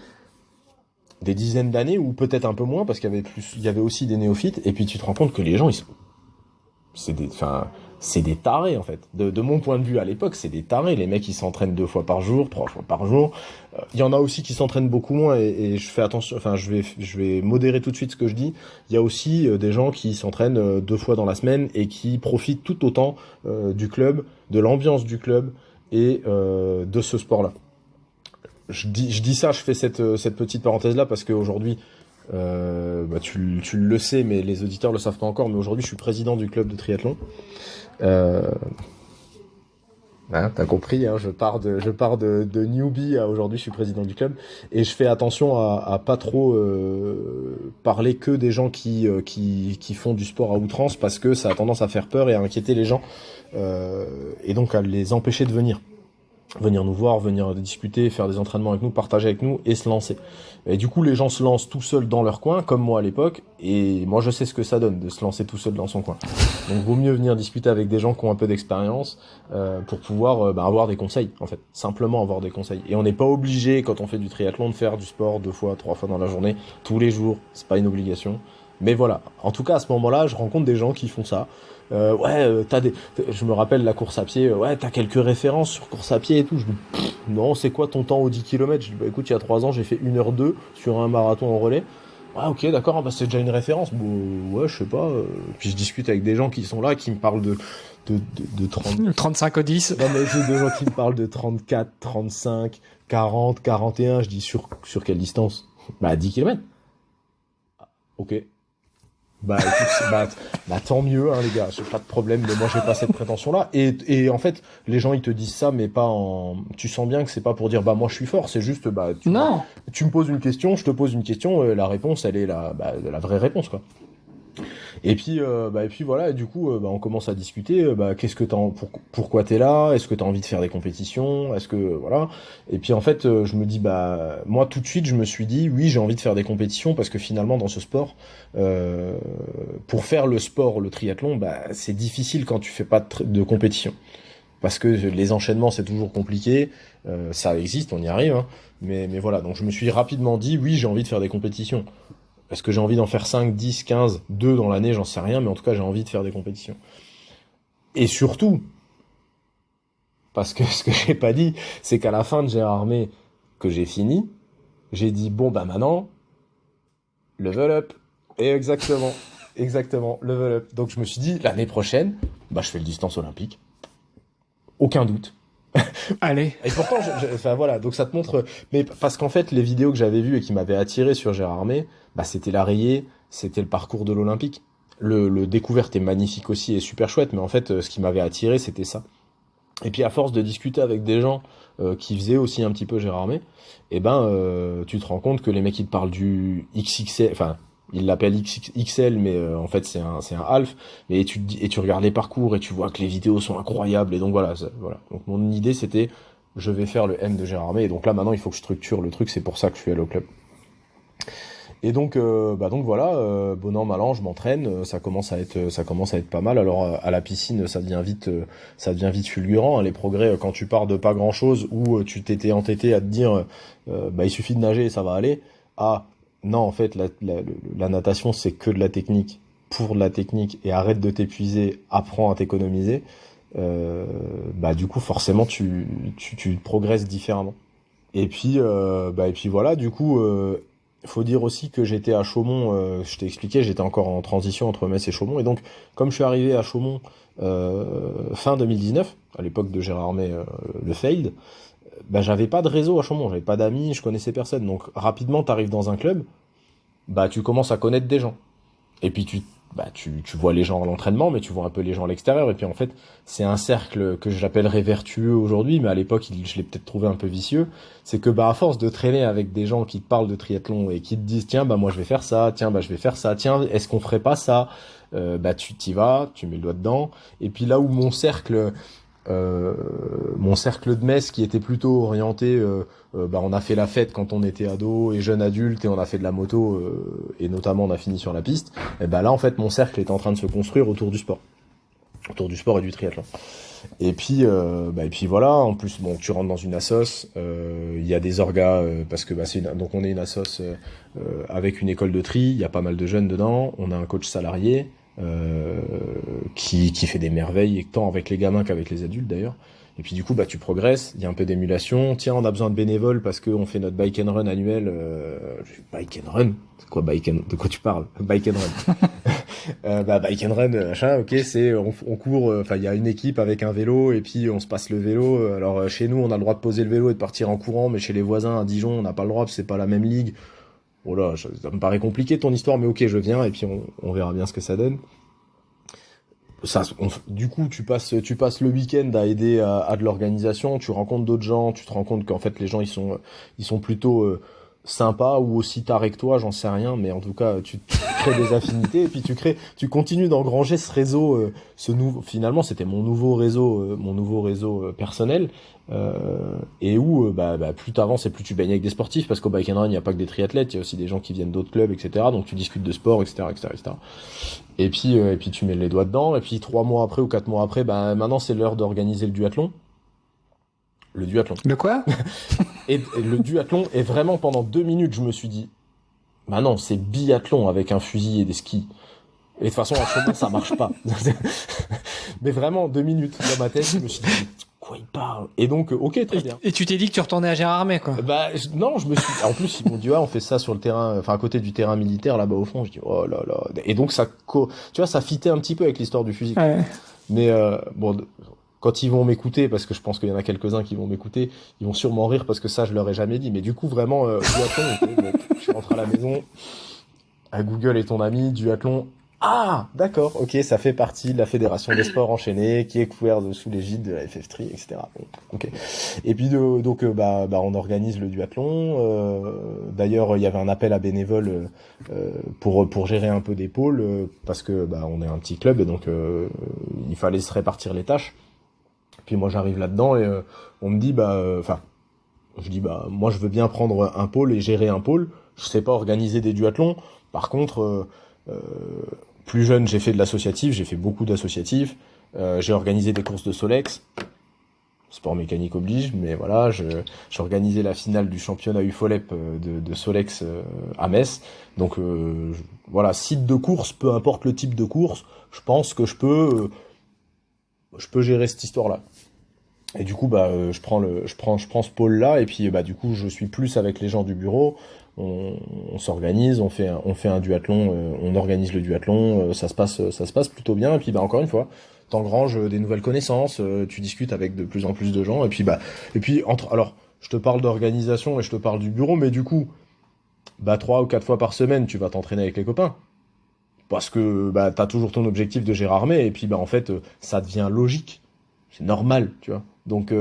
dizaines d'années ou peut-être un peu moins parce qu'il y avait aussi des néophytes et puis tu te rends compte que les gens c'est des tarés en fait. De mon point de vue à l'époque, c'est des tarés. Les mecs ils s'entraînent 2 fois par jour, 3 fois par jour. Il y en a aussi qui s'entraînent beaucoup moins et je fais attention. Enfin, je vais modérer tout de suite ce que je dis. Il y a aussi des gens qui s'entraînent 2 fois dans la semaine et qui profitent tout autant du club, de l'ambiance du club et de ce sport-là. Je dis ça, je fais cette petite parenthèse là parce qu'aujourd'hui, tu le sais, mais les auditeurs le savent pas encore. Mais aujourd'hui, je suis président du club de triathlon. T'as compris, hein, je pars de newbie à aujourd'hui, je suis président du club et je fais attention à pas trop parler que des gens qui font du sport à outrance parce que ça a tendance à faire peur et à inquiéter les gens et donc à les empêcher de venir nous voir, venir discuter, faire des entraînements avec nous, partager avec nous et se lancer. Et du coup, les gens se lancent tout seuls dans leur coin, comme moi à l'époque, et moi je sais ce que ça donne de se lancer tout seul dans son coin. Donc vaut mieux venir discuter avec des gens qui ont un peu d'expérience pour pouvoir avoir des conseils, en fait. Simplement avoir des conseils. Et on n'est pas obligé, quand on fait du triathlon, de faire du sport 2 fois, 3 fois dans la journée, tous les jours, c'est pas une obligation. Mais voilà, en tout cas à ce moment-là, je rencontre des gens qui font ça. Je me rappelle la course à pied, t'as quelques références sur course à pied et tout. Je dis, non, c'est quoi ton temps aux 10 km? Je dis, écoute, il y a 3 ans, j'ai fait 1h02 sur un marathon en relais. Ouais, ok, d'accord, c'est déjà une référence. Bon, ouais, je sais pas. Puis je discute avec des gens qui sont là, qui me parlent de 30... 35 au 10. Non, mais j'ai des gens qui me parlent de 34, 35, 40, 41. Je dis, sur quelle distance? 10 km. Ok. Écoute, tant mieux, hein, les gars, j'ai pas de problème, mais moi j'ai pas cette prétention-là. Et en fait, les gens ils te disent ça, mais pas tu sens bien que c'est pas pour dire moi je suis fort, c'est juste non. Tu me poses une question, je te pose une question, la réponse elle est la vraie réponse quoi. Et puis voilà, et du coup on commence à discuter, qu'est-ce que pourquoi t'es là, est-ce que t'as envie de faire des compétitions, est-ce que voilà. Et puis en fait je me dis moi tout de suite je me suis dit oui, j'ai envie de faire des compétitions parce que finalement dans ce sport pour faire le sport, le triathlon, c'est difficile quand tu fais pas de compétition. Parce que les enchaînements c'est toujours compliqué, ça existe, on y arrive, hein, mais voilà, donc je me suis rapidement dit oui, j'ai envie de faire des compétitions. Est-ce que j'ai envie d'en faire 5, 10, 15, 2 dans l'année, j'en sais rien, mais en tout cas, j'ai envie de faire des compétitions. Et surtout, parce que ce que j'ai pas dit, c'est qu'à la fin de Gérard Armé, que j'ai fini, j'ai dit, maintenant, level up. Et exactement, level up. Donc je me suis dit, l'année prochaine, je fais le distance olympique. Aucun doute. Allez. Et pourtant, voilà, donc ça te montre, mais parce qu'en fait, les vidéos que j'avais vues et qui m'avaient attiré sur Gérard Armé, c'était la rayée, c'était le parcours de l'Olympique. Le découverte est magnifique aussi et super chouette, mais en fait, ce qui m'avait attiré, c'était ça. Et puis à force de discuter avec des gens qui faisaient aussi un petit peu Gérard Armé, tu te rends compte que les mecs ils te parlent du XXL, enfin ils l'appellent XL, mais en fait c'est un half. Et tu regardes les parcours et tu vois que les vidéos sont incroyables. Et donc voilà. Donc mon idée c'était, je vais faire le M de Gérard Armé. Et donc là maintenant il faut que je structure le truc. C'est pour ça que je suis allé au club. Donc voilà, bon an mal an, je m'entraîne, ça commence à être pas mal. Alors à la piscine, ça devient vite fulgurant, hein, les progrès quand tu pars de pas grand chose où tu t'étais entêté à te dire il suffit de nager et ça va aller. Ah non, en fait la natation c'est que de la technique pour de la technique et arrête de t'épuiser, apprends à t'économiser. Du coup forcément tu progresses différemment. Et puis voilà, du coup faut dire aussi que j'étais à Chaumont, je t'ai expliqué, j'étais encore en transition entre Metz et Chaumont, et donc comme je suis arrivé à Chaumont fin 2019, à l'époque de Gérard May, le Failed, j'avais pas de réseau à Chaumont, j'avais pas d'amis, je connaissais personne, donc rapidement t'arrives dans un club, tu commences à connaître des gens, et puis tu vois les gens à l'entraînement, mais tu vois un peu les gens à l'extérieur, et puis en fait c'est un cercle que j'appellerais vertueux aujourd'hui, mais à l'époque je l'ai peut-être trouvé un peu vicieux. C'est que à force de traîner avec des gens qui te parlent de triathlon et qui te disent tiens moi je vais faire ça, tiens je vais faire ça, tiens est-ce qu'on ferait pas ça, tu t'y vas, tu mets le doigt dedans, et puis là où mon cercle de Metz qui était plutôt orienté, on a fait la fête quand on était ado et jeune adulte et on a fait de la moto et notamment on a fini sur la piste. Et là en fait mon cercle est en train de se construire autour du sport et du triathlon. Et puis voilà. En plus tu rentres dans une assoce, il y a des orgas parce que donc on est une assoce avec une école de tri, il y a pas mal de jeunes dedans, on a un coach salarié. Qui fait des merveilles, tant avec les gamins qu'avec les adultes d'ailleurs. Et puis du coup, tu progresses, il y a un peu d'émulation. Tiens, on a besoin de bénévoles parce qu'on fait notre bike and run annuel. Bike and run? C'est quoi de quoi tu parles? Bike and run. Bike and run, machin, ok, c'est, on court, il y a une équipe avec un vélo et puis on se passe le vélo. Alors chez nous, on a le droit de poser le vélo et de partir en courant, mais chez les voisins à Dijon, on n'a pas le droit parce que c'est pas la même ligue. Oh là, ça me paraît compliqué ton histoire, mais ok, je viens et puis on verra bien ce que ça donne. Du coup, tu passes le week-end à aider à de l'organisation, tu rencontres d'autres gens, tu te rends compte qu'en fait les gens ils sont plutôt sympas ou aussi tarés que toi, j'en sais rien, mais en tout cas tu crées des affinités et puis tu continues d'engranger ce réseau, finalement c'était mon nouveau réseau personnel. Et où plus t'avances et plus tu baignes avec des sportifs, parce qu'au bike and run il n'y a pas que des triathlètes, il y a aussi des gens qui viennent d'autres clubs, etc. Donc tu discutes de sport, etc. Et puis tu mets les doigts dedans, et puis 3 mois après ou 4 mois après, maintenant c'est l'heure d'organiser le duathlon. Le duathlon. Le quoi? Et le duathlon, est vraiment pendant 2 minutes je me suis dit, non, c'est biathlon avec un fusil et des skis. Et de toute façon, à Chaumont, ça marche pas. Mais vraiment, 2 minutes dans ma tête, je me suis dit, quoi il parle? Et donc, ok, très bien. Et tu t'es dit que tu retournais à Gérard May, quoi. Non, je me suis, en plus, ils m'ont dit, on fait ça sur le terrain, à côté du terrain militaire, là-bas au fond. Je dis, oh là là. Et donc, tu vois, ça fitait un petit peu avec l'histoire du fusil. Ouais. Mais, quand ils vont m'écouter, parce que je pense qu'il y en a quelques-uns qui vont m'écouter, ils vont sûrement rire parce que ça, je leur ai jamais dit. Mais du coup, vraiment, duathlon, je rentre à la maison, à Google est ton ami, duathlon. Ah, d'accord, ok, ça fait partie de la Fédération des sports enchaînés, qui est couvert sous l'égide de la FF3, etc. Bon, ok. Et puis on organise le duathlon. D'ailleurs, il y avait un appel à bénévoles pour gérer un peu des pôles, parce que on est un petit club et donc il fallait se répartir les tâches. Puis moi j'arrive là-dedans et on me dit je dis moi je veux bien prendre un pôle et gérer un pôle. Je sais pas organiser des duathlons. Par contre plus jeune, j'ai fait de l'associatif, j'ai fait beaucoup d'associatifs. J'ai organisé des courses de Solex, sport mécanique oblige, mais voilà, j'ai organisé la finale du championnat UFOLEP de Solex à Metz. Donc voilà, site de course, peu importe le type de course, je pense que je peux gérer cette histoire-là. Et du coup, je prends ce pôle-là, et puis du coup, je suis plus avec les gens du bureau. On s'organise, on fait un duathlon, on organise le duathlon, ça se passe plutôt bien. Et puis encore une fois, t'engranges des nouvelles connaissances, tu discutes avec de plus en plus de gens. Et puis alors, je te parle d'organisation et je te parle du bureau, mais du coup, 3 ou 4 fois par semaine, tu vas t'entraîner avec les copains. Parce que t'as toujours ton objectif de Gérard May, et puis en fait, ça devient logique. C'est normal, tu vois. Donc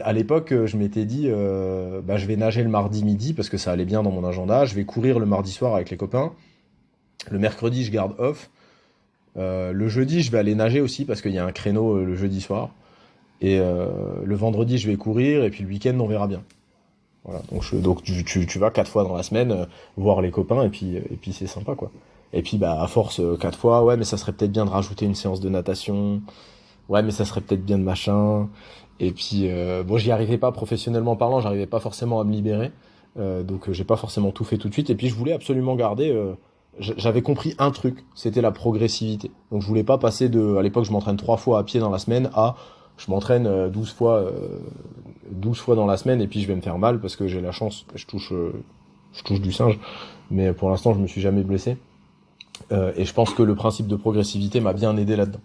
à l'époque, je m'étais dit je vais nager le mardi midi parce que ça allait bien dans mon agenda, je vais courir le mardi soir avec les copains. Le mercredi, je garde off. Le jeudi, je vais aller nager aussi parce qu'il y a un créneau le jeudi soir. Et le vendredi, je vais courir et puis le week-end, on verra bien. Voilà. Donc tu vas 4 fois dans la semaine voir les copains et puis c'est sympa quoi. Et puis à force 4 fois, ouais mais ça serait peut-être bien de rajouter une séance de natation. Ouais mais ça serait peut-être bien de machin. Et puis bon, j'y arrivais pas professionnellement parlant, j'arrivais pas forcément à me libérer. Donc j'ai pas forcément tout fait tout de suite et puis je voulais absolument garder j'avais compris un truc, c'était la progressivité. Donc je voulais pas passer à l'époque je m'entraîne 3 fois à pied dans la semaine à je m'entraîne 12 fois dans la semaine et puis je vais me faire mal parce que j'ai la chance, je touche du singe, mais pour l'instant je me suis jamais blessé. Et je pense que le principe de progressivité m'a bien aidé là-dedans.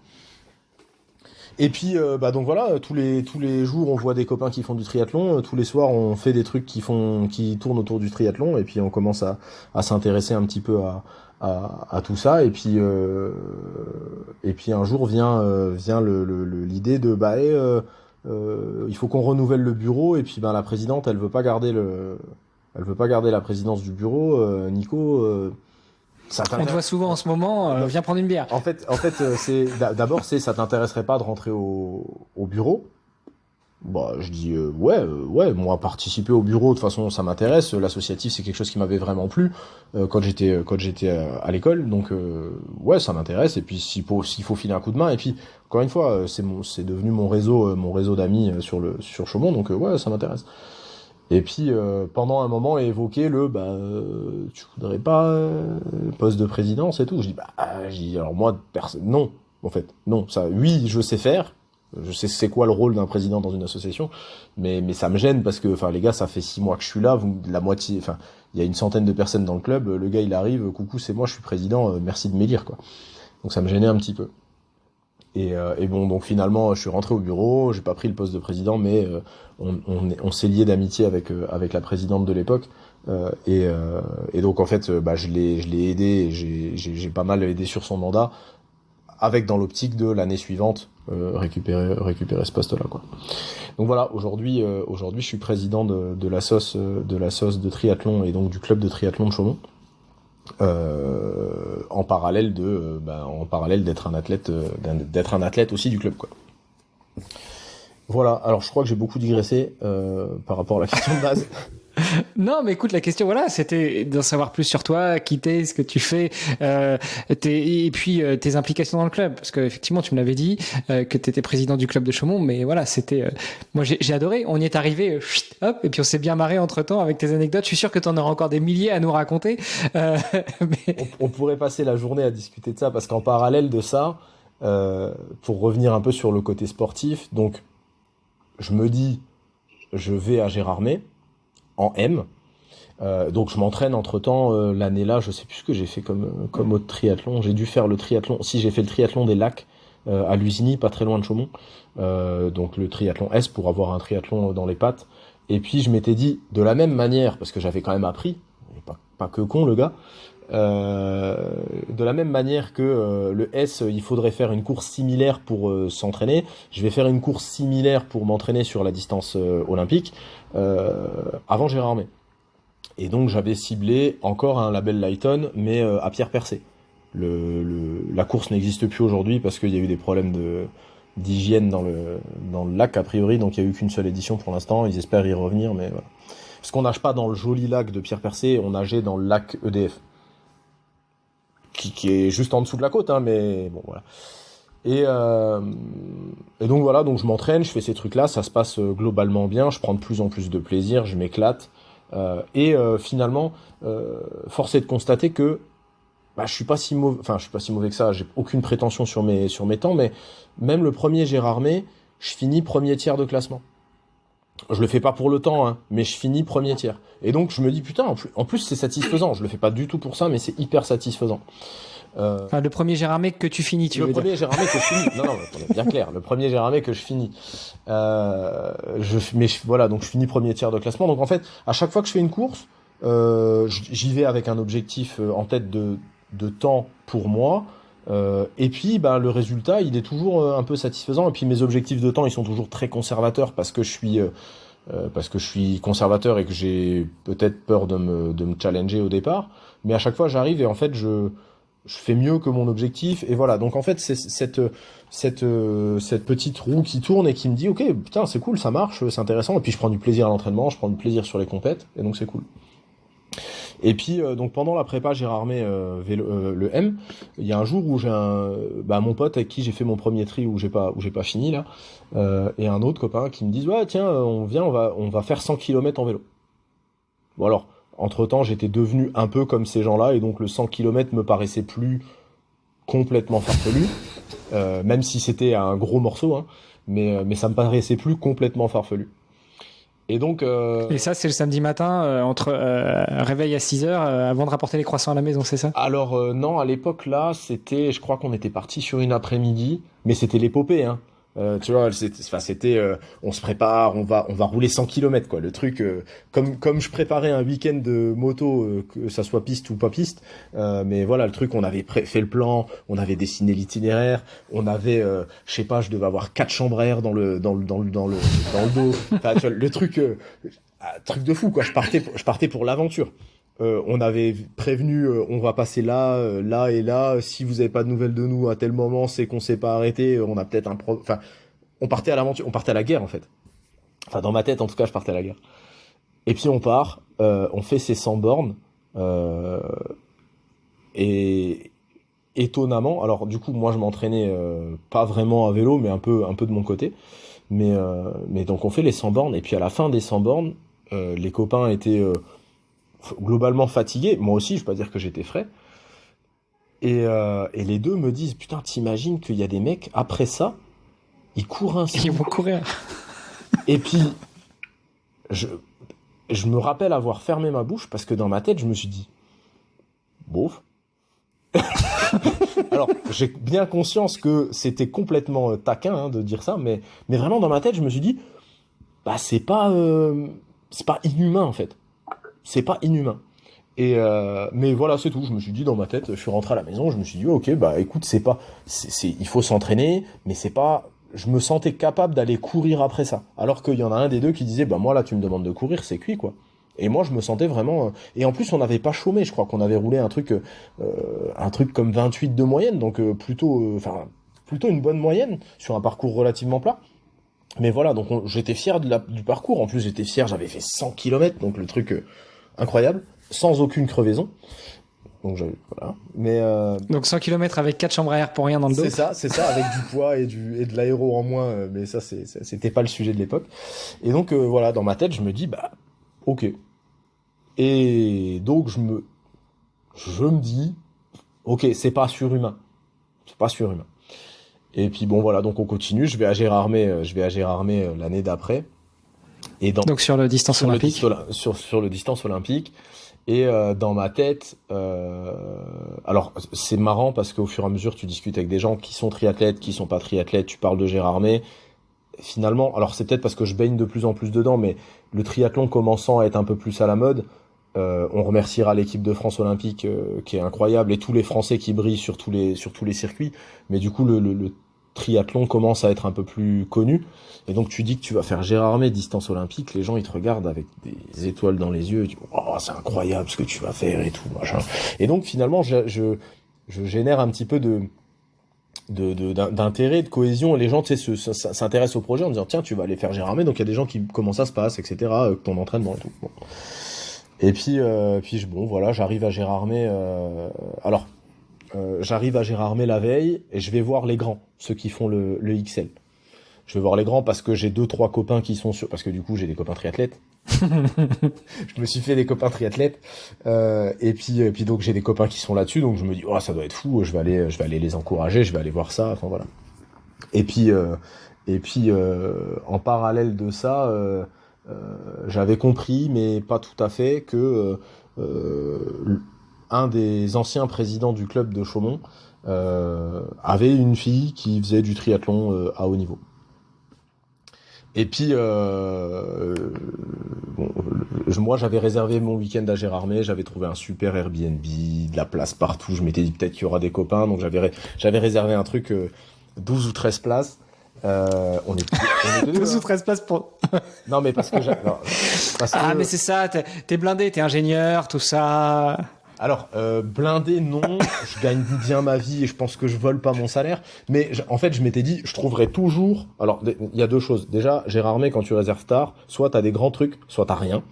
Et puis donc voilà, tous les jours on voit des copains qui font du triathlon, tous les soirs on fait des trucs qui tournent autour du triathlon et puis on commence à s'intéresser un petit peu à tout ça et puis un jour vient l'idée de il faut qu'on renouvelle le bureau et puis la présidente elle veut pas garder la présidence du bureau. Nico, on te voit souvent en ce moment, viens prendre une bière. En fait, c'est d'abord ça t'intéresserait pas de rentrer au bureau. Bah, je dis ouais, moi participer au bureau de toute façon ça m'intéresse. L'associatif c'est quelque chose qui m'avait vraiment plu quand j'étais à l'école, donc ouais ça m'intéresse. Et puis s'il faut filer un coup de main. Et puis encore une fois c'est devenu mon réseau d'amis sur Chaumont, donc ouais ça m'intéresse. Et puis pendant un moment est évoqué tu voudrais pas poste de présidence et tout. Je dis alors moi non en fait non, ça oui je sais faire, je sais c'est quoi le rôle d'un président dans une association, mais ça me gêne parce que les gars ça fait 6 mois que je suis là, la moitié il y a une centaine de personnes dans le club, le gars il arrive, coucou c'est moi je suis président, merci de m'élire quoi. Donc ça me gênait un petit peu. Et bon, donc finalement, je suis rentré au bureau, j'ai pas pris le poste de président, mais on s'est lié d'amitié avec la présidente de l'époque. Et donc en fait, je l'ai aidé, et j'ai pas mal aidé sur son mandat, avec dans l'optique de l'année suivante récupérer ce poste-là, quoi. Donc voilà, aujourd'hui, je suis président de l'assos de triathlon et donc du club de triathlon de Chaumont. En parallèle d'être un athlète aussi du club quoi. Voilà, alors je crois que j'ai beaucoup digressé par rapport à la question de base. Non, mais écoute, la question, voilà, c'était d'en savoir plus sur toi, qui t'es, ce que tu fais, et puis tes implications dans le club. Parce que effectivement, tu me l'avais dit que tu étais président du club de Chaumont, mais voilà, c'était, moi j'ai adoré. On y est arrivé, hop, et puis on s'est bien marré entre temps avec tes anecdotes. Je suis sûr que tu en auras encore des milliers à nous raconter. Mais... on pourrait passer la journée à discuter de ça, parce qu'en parallèle de ça, pour revenir un peu sur le côté sportif, donc je me dis, je vais à Gérardmer en M. Donc je m'entraîne entre-temps l'année là, je sais plus ce que j'ai fait comme autre triathlon. J'ai dû faire le triathlon. Si j'ai fait le triathlon des lacs à Lusigny, pas très loin de Chaumont. Donc le triathlon S pour avoir un triathlon dans les pattes. Et puis je m'étais dit de la même manière parce que j'avais quand même appris, pas que con le gars. De la même manière que le S, il faudrait faire une course similaire pour s'entraîner. Je vais faire une course similaire pour m'entraîner sur la distance olympique avant Gérardmer. Et donc j'avais ciblé encore un label Lighton, mais à Pierre Percé. La course n'existe plus aujourd'hui parce qu'il y a eu des problèmes d'hygiène dans le lac a priori, donc il n'y a eu qu'une seule édition pour l'instant. Ils espèrent y revenir, mais voilà. Parce qu'on nage pas dans le joli lac de Pierre Percé, on nageait dans le lac EDF. Qui est juste en dessous de la côte, hein, mais bon voilà. Et donc voilà, donc je m'entraîne, je fais ces trucs-là, ça se passe globalement bien, je prends de plus en plus de plaisir, je m'éclate, finalement, force est de constater que je suis pas si mauvais que ça, j'ai aucune prétention sur mes temps, mais même le premier Gérardmer, je finis premier tiers de classement. Je le fais pas pour le temps, hein, mais je finis premier tiers. Et donc je me dis putain, en plus c'est satisfaisant. Je le fais pas du tout pour ça, mais c'est hyper satisfaisant. Enfin, le premier Gérardmer que tu finis, tu veux dire. Le premier Gérardmer que je finis. Non, pour être bien clair, le premier Gérardmer que je finis. Voilà, donc je finis premier tiers de classement. Donc en fait, à chaque fois que je fais une course, j'y vais avec un objectif en tête de temps pour moi. Et puis le résultat il est toujours un peu satisfaisant, et puis mes objectifs de temps ils sont toujours très conservateurs parce que je suis conservateur et que j'ai peut-être peur de me challenger au départ, mais à chaque fois j'arrive et en fait je fais mieux que mon objectif, et voilà. Donc en fait, c'est cette petite roue qui tourne et qui me dit, ok, putain, c'est cool, ça marche, c'est intéressant, et puis je prends du plaisir à l'entraînement, je prends du plaisir sur les compètes, et donc c'est cool. Et puis donc pendant la prépa Gérardmer le M, il y a un jour où j'ai mon pote avec qui j'ai fait mon premier tri où j'ai pas fini là, et un autre copain qui me dit ouais tiens on va faire 100 km en vélo. Bon alors entre-temps j'étais devenu un peu comme ces gens-là et donc le 100 km me paraissait plus complètement farfelu, même si c'était un gros morceau hein, mais ça me paraissait plus complètement farfelu. Et donc Et ça c'est le samedi matin entre réveil à 6h avant de rapporter les croissants à la maison, c'est ça? Alors non, à l'époque là, je crois qu'on était parti sur une après-midi, mais c'était l'épopée hein. Tu vois, c'était on se prépare, on va rouler 100 km quoi. Le truc comme je préparais un week-end de moto que ça soit piste ou pas piste, mais voilà, le truc on avait fait le plan, on avait dessiné l'itinéraire, on avait je sais pas, je devais avoir 4 chambres à air dans le dos. Enfin, tu vois, le truc truc de fou quoi. Je partais pour l'aventure. On avait prévenu, on va passer là, là et là. Si vous avez pas de nouvelles de nous à tel moment, c'est qu'on s'est pas arrêté. On a peut-être enfin, on partait à l'aventure, on partait à la guerre en fait. Enfin, dans ma tête, en tout cas, je partais à la guerre. Et puis on part, on fait ces 100 bornes, et étonnamment, alors du coup, moi, je m'entraînais pas vraiment à vélo, mais un peu de mon côté. Mais donc on fait les 100 bornes, et puis à la fin des 100 bornes, les copains étaient globalement fatigué, moi aussi, je vais pas dire que j'étais frais. Et les deux me disent, putain, t'imagines qu'il y a des mecs, après ça, ils courent ainsi. Ils vont courir. Et puis, je me rappelle avoir fermé ma bouche, parce que dans ma tête, je me suis dit, bof. Alors, j'ai bien conscience que c'était complètement taquin hein, de dire ça, mais vraiment dans ma tête, je me suis dit, bah c'est pas inhumain en fait. C'est pas inhumain. Et mais voilà, c'est tout. Je me suis dit dans ma tête, je suis rentré à la maison, je me suis dit ok, bah écoute, il faut s'entraîner, mais c'est pas, je me sentais capable d'aller courir après ça. Alors qu'il y en a un des deux qui disait bah moi là tu me demandes de courir, c'est cuit quoi. Et moi je me sentais vraiment et en plus on n'avait pas chômé, je crois qu'on avait roulé un truc comme 28 de moyenne, donc plutôt une bonne moyenne sur un parcours relativement plat. Mais voilà, donc j'étais fier du parcours. En plus j'étais fier, j'avais fait 100 km, donc le truc incroyable, sans aucune crevaison. Donc voilà. Mais donc 100 km avec 4 chambres à air pour rien dans le dos. C'est ça, avec du poids et de l'aéro en moins. Mais ça, c'était pas le sujet de l'époque. Et donc voilà, dans ma tête, je me dis bah ok. Et donc je me dis ok, c'est pas surhumain. Et puis bon voilà, donc on continue. Je vais à Gérardmer l'année d'après. Et donc sur le distance olympique. Sur le distance olympique. Et dans ma tête, alors c'est marrant parce qu'au fur et à mesure tu discutes avec des gens qui sont triathlètes, qui sont pas triathlètes, tu parles de Gérardmer. Finalement, alors c'est peut-être parce que je baigne de plus en plus dedans, mais le triathlon commençant à être un peu plus à la mode, on remerciera l'équipe de France olympique qui est incroyable et tous les Français qui brillent sur tous les circuits. Mais du coup le triathlon commence à être un peu plus connu. Et donc tu dis que tu vas faire Gérardmer distance olympique, les gens ils te regardent avec des étoiles dans les yeux, ils disent oh c'est incroyable ce que tu vas faire et tout machin. Et donc finalement je génère un petit peu d'intérêt, de cohésion. Les gens tu sais s'intéressent au projet en disant tiens tu vas aller faire Gérardmer, donc il y a des gens qui comment ça se passe etc. Ton entraînement et tout. Bon. Et puis bon voilà, j'arrive à Gérardmer. J'arrive à Gérardmer la veille et je vais voir les grands, ceux qui font le XL. Je vais voir les grands parce que j'ai 2-3 copains qui sont parce que du coup j'ai des copains triathlètes. Je me suis fait des copains triathlètes et puis donc j'ai des copains qui sont là-dessus, donc je me dis oh ça doit être fou, je vais aller les encourager, je vais aller voir ça, enfin voilà. Et puis en parallèle de ça, j'avais compris mais pas tout à fait que un des anciens présidents du club de Chaumont avait une fille qui faisait du triathlon à haut niveau. Et puis, moi j'avais réservé mon week-end à Gérardmer, j'avais trouvé un super Airbnb, de la place partout, je m'étais dit peut-être qu'il y aura des copains, donc j'avais réservé un truc 12 ou 13 places. On est 12 ou 13 places pour... Non mais parce que mais c'est ça, t'es blindé, t'es ingénieur, tout ça... Alors, blindé, non. Je gagne bien ma vie et je pense que je vole pas mon salaire. Mais en fait, je m'étais dit, je trouverais toujours. Alors, il y a deux choses. Déjà, Gérard May, quand tu réserves tard, soit t'as des grands trucs, soit t'as rien.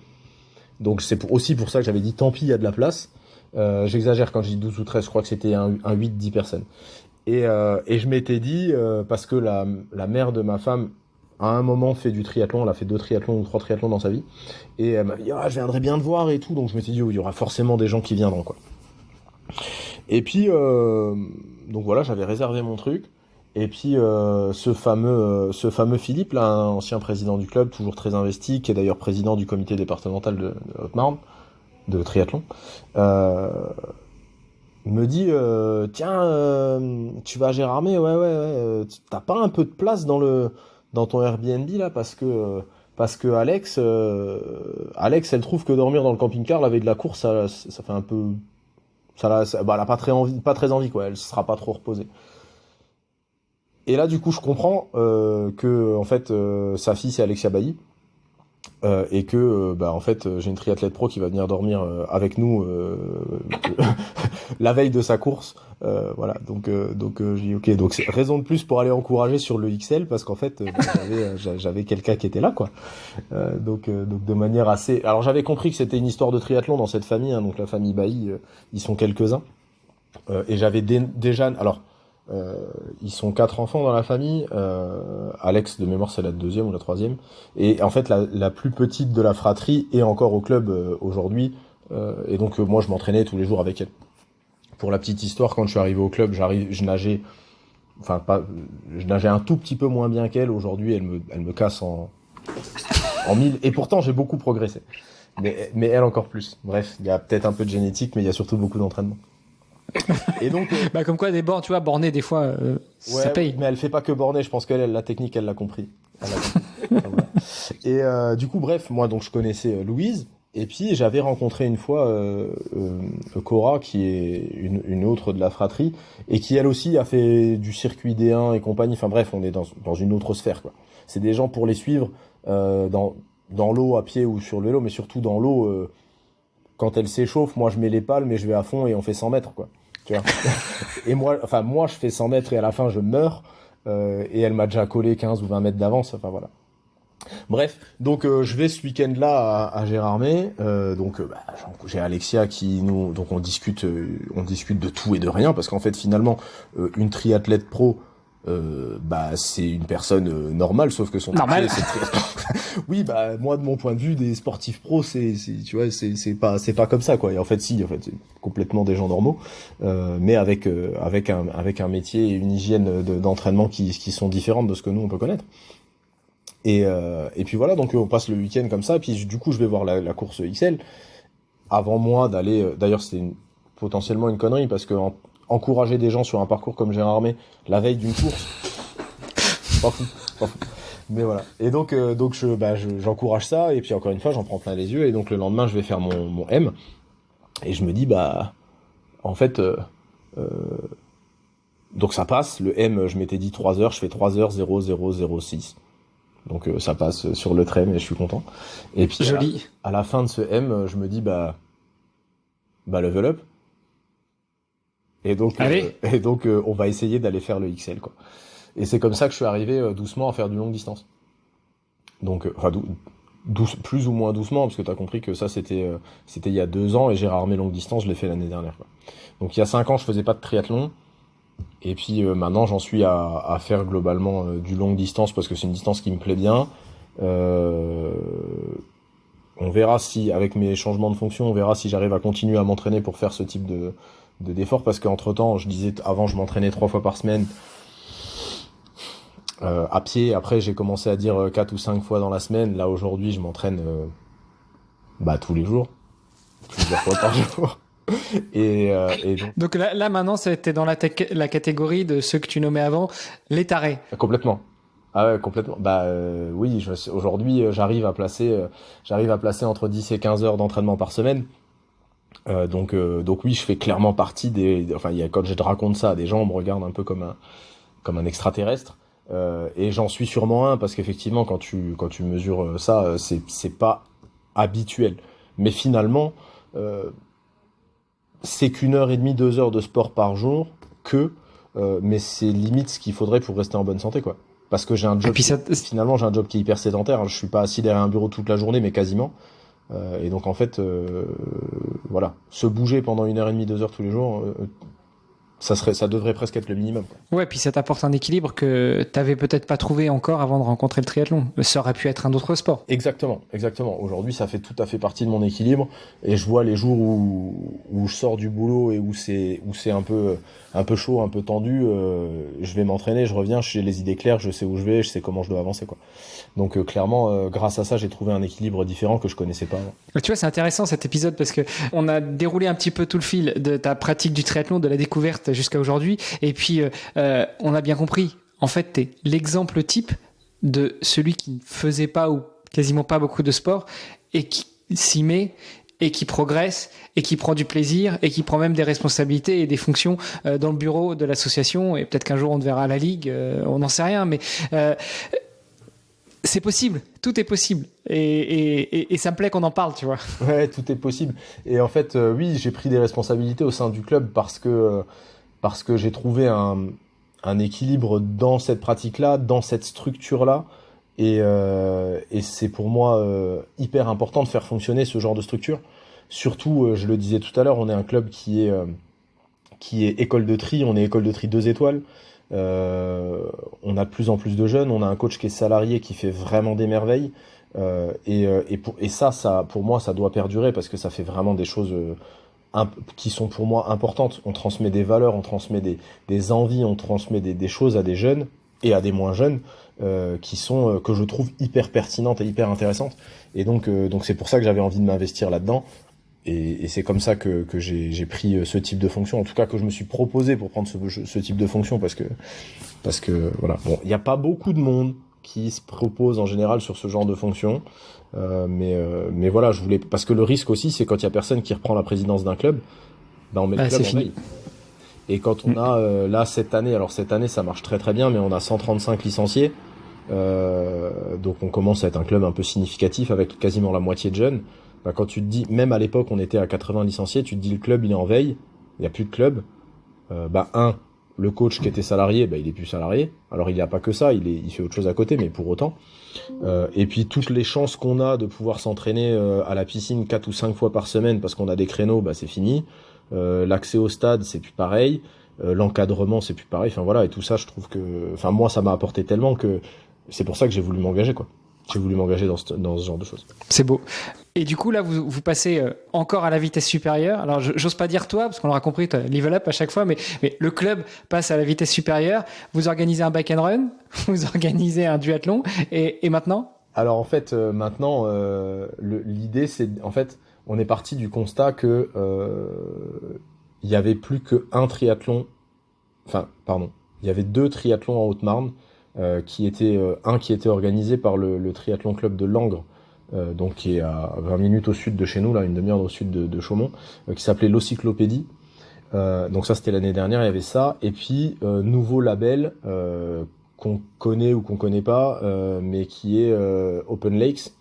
Donc, c'est aussi pour ça que j'avais dit, tant pis, il y a de la place. J'exagère quand je dis 12 ou 13, je crois que c'était un 8-10 personnes. Et je m'étais dit, parce que la mère de ma femme, à un moment, fait du triathlon. Elle a fait 2 triathlons ou 3 triathlons dans sa vie. Et elle m'a dit, je viendrais bien te voir et tout. Donc je me suis dit, il y aura forcément des gens qui viendront, quoi. Et puis, donc voilà, j'avais réservé mon truc. Et puis, ce fameux Philippe, là, un ancien président du club, toujours très investi, qui est d'ailleurs président du comité départemental de Haute-Marne, de triathlon, me dit, tiens, tu vas à Gérardmer, ouais, t'as pas un peu de place dans ton Airbnb là, parce que Alex, elle trouve que dormir dans le camping-car la veille de la course, ça fait un peu, elle a pas très envie, quoi, elle sera pas trop reposée. Et là, du coup, je comprends que en fait, sa fille c'est Alexia Bailly. Et que en fait j'ai une triathlète pro qui va venir dormir avec nous la veille de sa course, voilà, donc j'ai dit ok, donc c'est raison de plus pour aller encourager sur le XL, parce qu'en fait j'avais quelqu'un qui était là, quoi. Donc de manière assez, alors j'avais compris que c'était une histoire de triathlon dans cette famille, hein, donc la famille Bailly, ils sont quelques-uns, et j'avais déjà, alors ils sont 4 enfants dans la famille. Alex, de mémoire, c'est la 2e ou la 3e. Et en fait, la plus petite de la fratrie est encore au club aujourd'hui. Et donc, moi, je m'entraînais tous les jours avec elle. Pour la petite histoire, quand je suis arrivé au club, je nageais un tout petit peu moins bien qu'elle. Aujourd'hui, elle me casse en 1000. Et pourtant, j'ai beaucoup progressé. Mais elle encore plus. Bref, il y a peut-être un peu de génétique, mais il y a surtout beaucoup d'entraînement. Et donc, comme quoi des bornes, tu vois, borner des fois, ça paye. Mais elle fait pas que borner, je pense qu'elle, la technique, elle l'a compris. Et du coup, bref, moi donc je connaissais Louise, et puis j'avais rencontré une fois Cora, qui est une autre de la fratrie, et qui elle aussi a fait du circuit D1 et compagnie. Enfin bref, on est dans une autre sphère, quoi. C'est des gens pour les suivre dans l'eau à pied ou sur le vélo, mais surtout dans l'eau. Quand elle s'échauffe, moi je mets les palmes et je vais à fond et on fait 100 mètres, quoi. Tu vois. Et moi je fais 100 mètres et à la fin je meurs, et elle m'a déjà collé 15 ou 20 mètres d'avance, enfin voilà. Bref, donc je vais ce week-end-là à Gérardmer, donc j'ai Alexia donc on discute de tout et de rien, parce qu'en fait finalement une triathlète pro, c'est une personne normale, sauf que son normal. métier, c'est oui, moi de mon point de vue, des sportifs pros, tu vois, c'est pas comme ça, quoi. Et en fait c'est complètement des gens normaux, mais avec un métier et une hygiène d'entraînement qui sont différentes de ce que nous on peut connaître. Et puis voilà, donc on passe le week-end comme ça, et puis du coup je vais voir la course XL avant moi d'aller. D'ailleurs c'était potentiellement une connerie, parce que encourager des gens sur un parcours comme Gérardmer la veille d'une course, pas fou. Mais voilà. Et donc j'encourage ça, et puis encore une fois j'en prends plein les yeux, et donc le lendemain je vais faire mon M, et je me dis en fait donc ça passe, le M, je m'étais dit 3 heures, je fais 3h0006. Donc ça passe sur le trait, mais je suis content. Et puis joli. À la fin de ce M, je me dis level up. Et donc on va essayer d'aller faire le XL, quoi. Et c'est comme ça que je suis arrivé doucement à faire du longue distance. Donc plus ou moins doucement, parce que t'as compris que ça c'était il y a 2 ans, et Gérardmer longue distance, je l'ai fait l'année dernière, quoi. Donc il y a 5 ans, je faisais pas de triathlon. Et puis maintenant j'en suis à faire globalement du longue distance, parce que c'est une distance qui me plaît bien. On verra si, avec mes changements de fonction, on verra si j'arrive à continuer à m'entraîner pour faire ce type d'effort, parce qu'entre temps, je disais avant, je m'entraînais 3 fois par semaine à pied. Après j'ai commencé à dire 4 ou 5 fois dans la semaine. Là aujourd'hui je m'entraîne tous les jours, plusieurs fois par jour. Et donc là maintenant t'es dans la catégorie de ceux que tu nommais avant, les tarés. Complètement. Ah ouais, complètement. Oui, aujourd'hui j'arrive à placer entre 10 et 15 heures d'entraînement par semaine. Donc oui, je fais clairement partie quand je raconte ça à des gens, on me regarde un peu comme un extraterrestre. Et j'en suis sûrement un, parce qu'effectivement quand tu mesures ça, c'est pas habituel. Mais finalement c'est qu'une heure et demie, 2 heures de sport par jour, mais c'est limite ce qu'il faudrait pour rester en bonne santé, quoi. Parce que j'ai un job, finalement, j'ai un job qui est hyper sédentaire. Je suis pas assis derrière un bureau toute la journée, mais quasiment. Et donc, en fait, voilà. Se bouger pendant 1 heure et demie, 2 heures tous les jours, ça devrait presque être le minimum, quoi. Ouais, puis ça t'apporte un équilibre que t'avais peut-être pas trouvé encore avant de rencontrer le triathlon. Ça aurait pu être un autre sport. Exactement. Aujourd'hui, ça fait tout à fait partie de mon équilibre, et je vois les jours où je sors du boulot et où c'est un peu chaud, un peu tendu, je vais m'entraîner, je reviens, j'ai les idées claires, je sais où je vais, je sais comment je dois avancer, quoi. Donc clairement, grâce à ça, j'ai trouvé un équilibre différent que je connaissais pas avant. Tu vois, c'est intéressant cet épisode parce que on a déroulé un petit peu tout le fil de ta pratique du triathlon, de la découverte jusqu'à aujourd'hui, et puis on a bien compris. En fait, t'es l'exemple type de celui qui ne faisait pas ou quasiment pas beaucoup de sport et qui s'y met et qui progresse et qui prend du plaisir et qui prend même des responsabilités et des fonctions dans le bureau de l'association, et peut-être qu'un jour on te verra à la Ligue, on n'en sait rien, mais c'est possible, tout est possible, et ça me plaît qu'on en parle, tu vois. Ouais, tout est possible. Et en fait, oui, j'ai pris des responsabilités au sein du club parce que j'ai trouvé un équilibre dans cette pratique-là, dans cette structure-là, et c'est pour moi hyper important de faire fonctionner ce genre de structure. Surtout, je le disais tout à l'heure, on est un club qui est école de tri, on est école de tri 2 étoiles. On a de plus en plus de jeunes, on a un coach qui est salarié qui fait vraiment des merveilles, et ça pour moi ça doit perdurer parce que ça fait vraiment des choses qui sont pour moi importantes. On transmet des valeurs, on transmet des envies, on transmet des choses à des jeunes et à des moins jeunes qui sont que je trouve hyper pertinentes et hyper intéressantes, et donc c'est pour ça que j'avais envie de m'investir là-dedans. Et c'est comme ça que j'ai pris ce type de fonction, en tout cas que je me suis proposé pour prendre ce type de fonction, parce que voilà, bon, il n'y a pas beaucoup de monde qui se propose en général sur ce genre de fonction, mais voilà, je voulais, parce que le risque aussi, c'est quand il y a personne qui reprend la présidence d'un club, on met le club en veille. Et quand on a là cette année ça marche très très bien, mais on a 135 licenciés, donc on commence à être un club un peu significatif avec quasiment la moitié de jeunes. Quand tu te dis, même à l'époque on était à 80 licenciés, tu te dis le club il est en veille, il n'y a plus de club. Le coach qui était salarié, il est plus salarié. Alors il n'y a pas que ça, il fait autre chose à côté, mais pour autant. Et puis toutes les chances qu'on a de pouvoir s'entraîner à la piscine 4 ou 5 fois par semaine parce qu'on a des créneaux, c'est fini. L'accès au stade, c'est plus pareil. L'encadrement, c'est plus pareil. Enfin voilà, et tout ça, je trouve que, moi, ça m'a apporté tellement que c'est pour ça que j'ai voulu m'engager, quoi. J'ai voulu m'engager dans ce genre de choses. C'est beau. Et du coup, là, vous passez encore à la vitesse supérieure. Alors, j'ose pas dire toi, parce qu'on l'aura compris, tu level up à chaque fois, mais le club passe à la vitesse supérieure. Vous organisez un back and run, vous organisez un duathlon, et maintenant ? Alors, en fait, maintenant, l'idée, c'est, en fait, on est parti du constat que il y avait plus qu'un triathlon, il y avait 2 triathlons en Haute-Marne, qui était organisé par le triathlon club de Langres, donc qui est à 20 minutes au sud de chez nous, là, une demi-heure au sud de Chaumont, qui s'appelait l'Ocyclopédie. Donc ça, c'était l'année dernière, il y avait ça. Et puis nouveau label qu'on connaît ou qu'on connaît pas, mais qui est Open Lakes,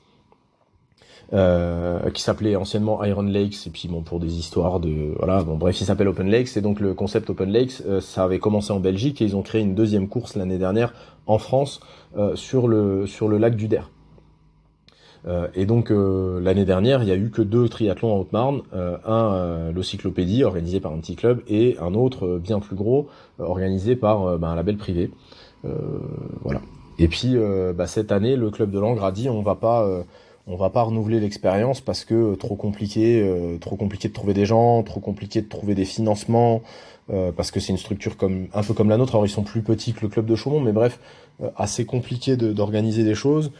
qui s'appelait anciennement Iron Lakes, et puis pour des histoires de bref, il s'appelle Open Lakes. Et donc le concept Open Lakes, ça avait commencé en Belgique, et ils ont créé une deuxième course l'année dernière en France, sur le lac du Der. Et donc l'année dernière, il y a eu que 2 triathlons en Haute-Marne, l'Ocyclopédie organisé par un petit club, et un autre bien plus gros organisé par un label privé. Voilà. Et puis cette année, le club de Langres a dit on va pas renouveler l'expérience parce que trop compliqué de trouver des gens, trop compliqué de trouver des financements, parce que c'est une structure un peu comme la nôtre. Alors ils sont plus petits que le club de Chaumont, mais bref, assez compliqué d'organiser des choses.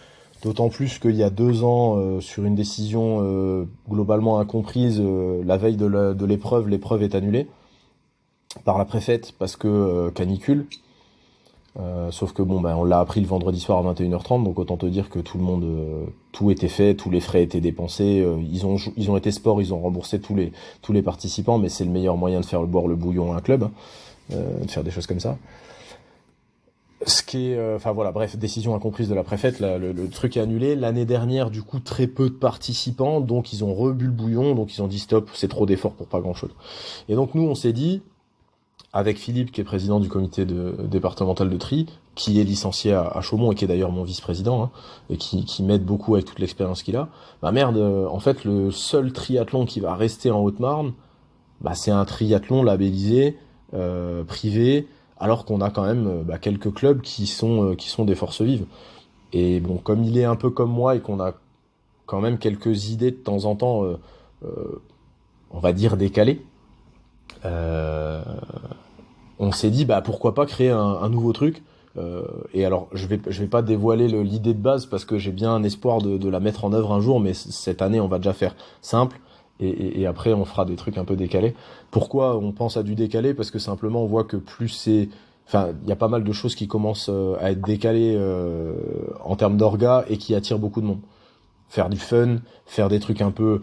D'autant plus qu'il y a 2 ans, sur une décision globalement incomprise, la veille de l'épreuve est annulée par la préfète parce que canicule. Sauf que on l'a appris le vendredi soir à 21h30, donc autant te dire que tout le monde, tout était fait, tous les frais étaient dépensés. Ils ont été sport, ils ont remboursé tous les participants, mais c'est le meilleur moyen de faire boire le bouillon à un club, de faire des choses comme ça. Ce qui est, enfin voilà, bref, décision incomprise de la préfète, là, le truc est annulé. L'année dernière, du coup, très peu de participants, donc ils ont rebu le bouillon, donc ils ont dit stop, c'est trop d'efforts pour pas grand chose. Et donc nous, on s'est dit, avec Philippe, qui est président du comité départemental de tri, qui est licencié à Chaumont et qui est d'ailleurs mon vice-président, hein, et qui m'aide beaucoup avec toute l'expérience qu'il a, bah merde, en fait, le seul triathlon qui va rester en Haute-Marne, bah c'est un triathlon labellisé, privé, alors qu'on a quand même quelques clubs qui sont des forces vives. Et bon, comme il est un peu comme moi et qu'on a quand même quelques idées de temps en temps, on va dire décalées, on s'est dit pourquoi pas créer un nouveau truc. Et alors je vais pas dévoiler l'idée de base parce que j'ai bien un espoir de la mettre en œuvre un jour, mais cette année on va déjà faire simple. Et après on fera des trucs un peu décalés. Pourquoi on pense à du décalé? Parce que simplement on voit que il y a pas mal de choses qui commencent à être décalées en termes d'orga et qui attirent beaucoup de monde. Faire du fun, faire des trucs un peu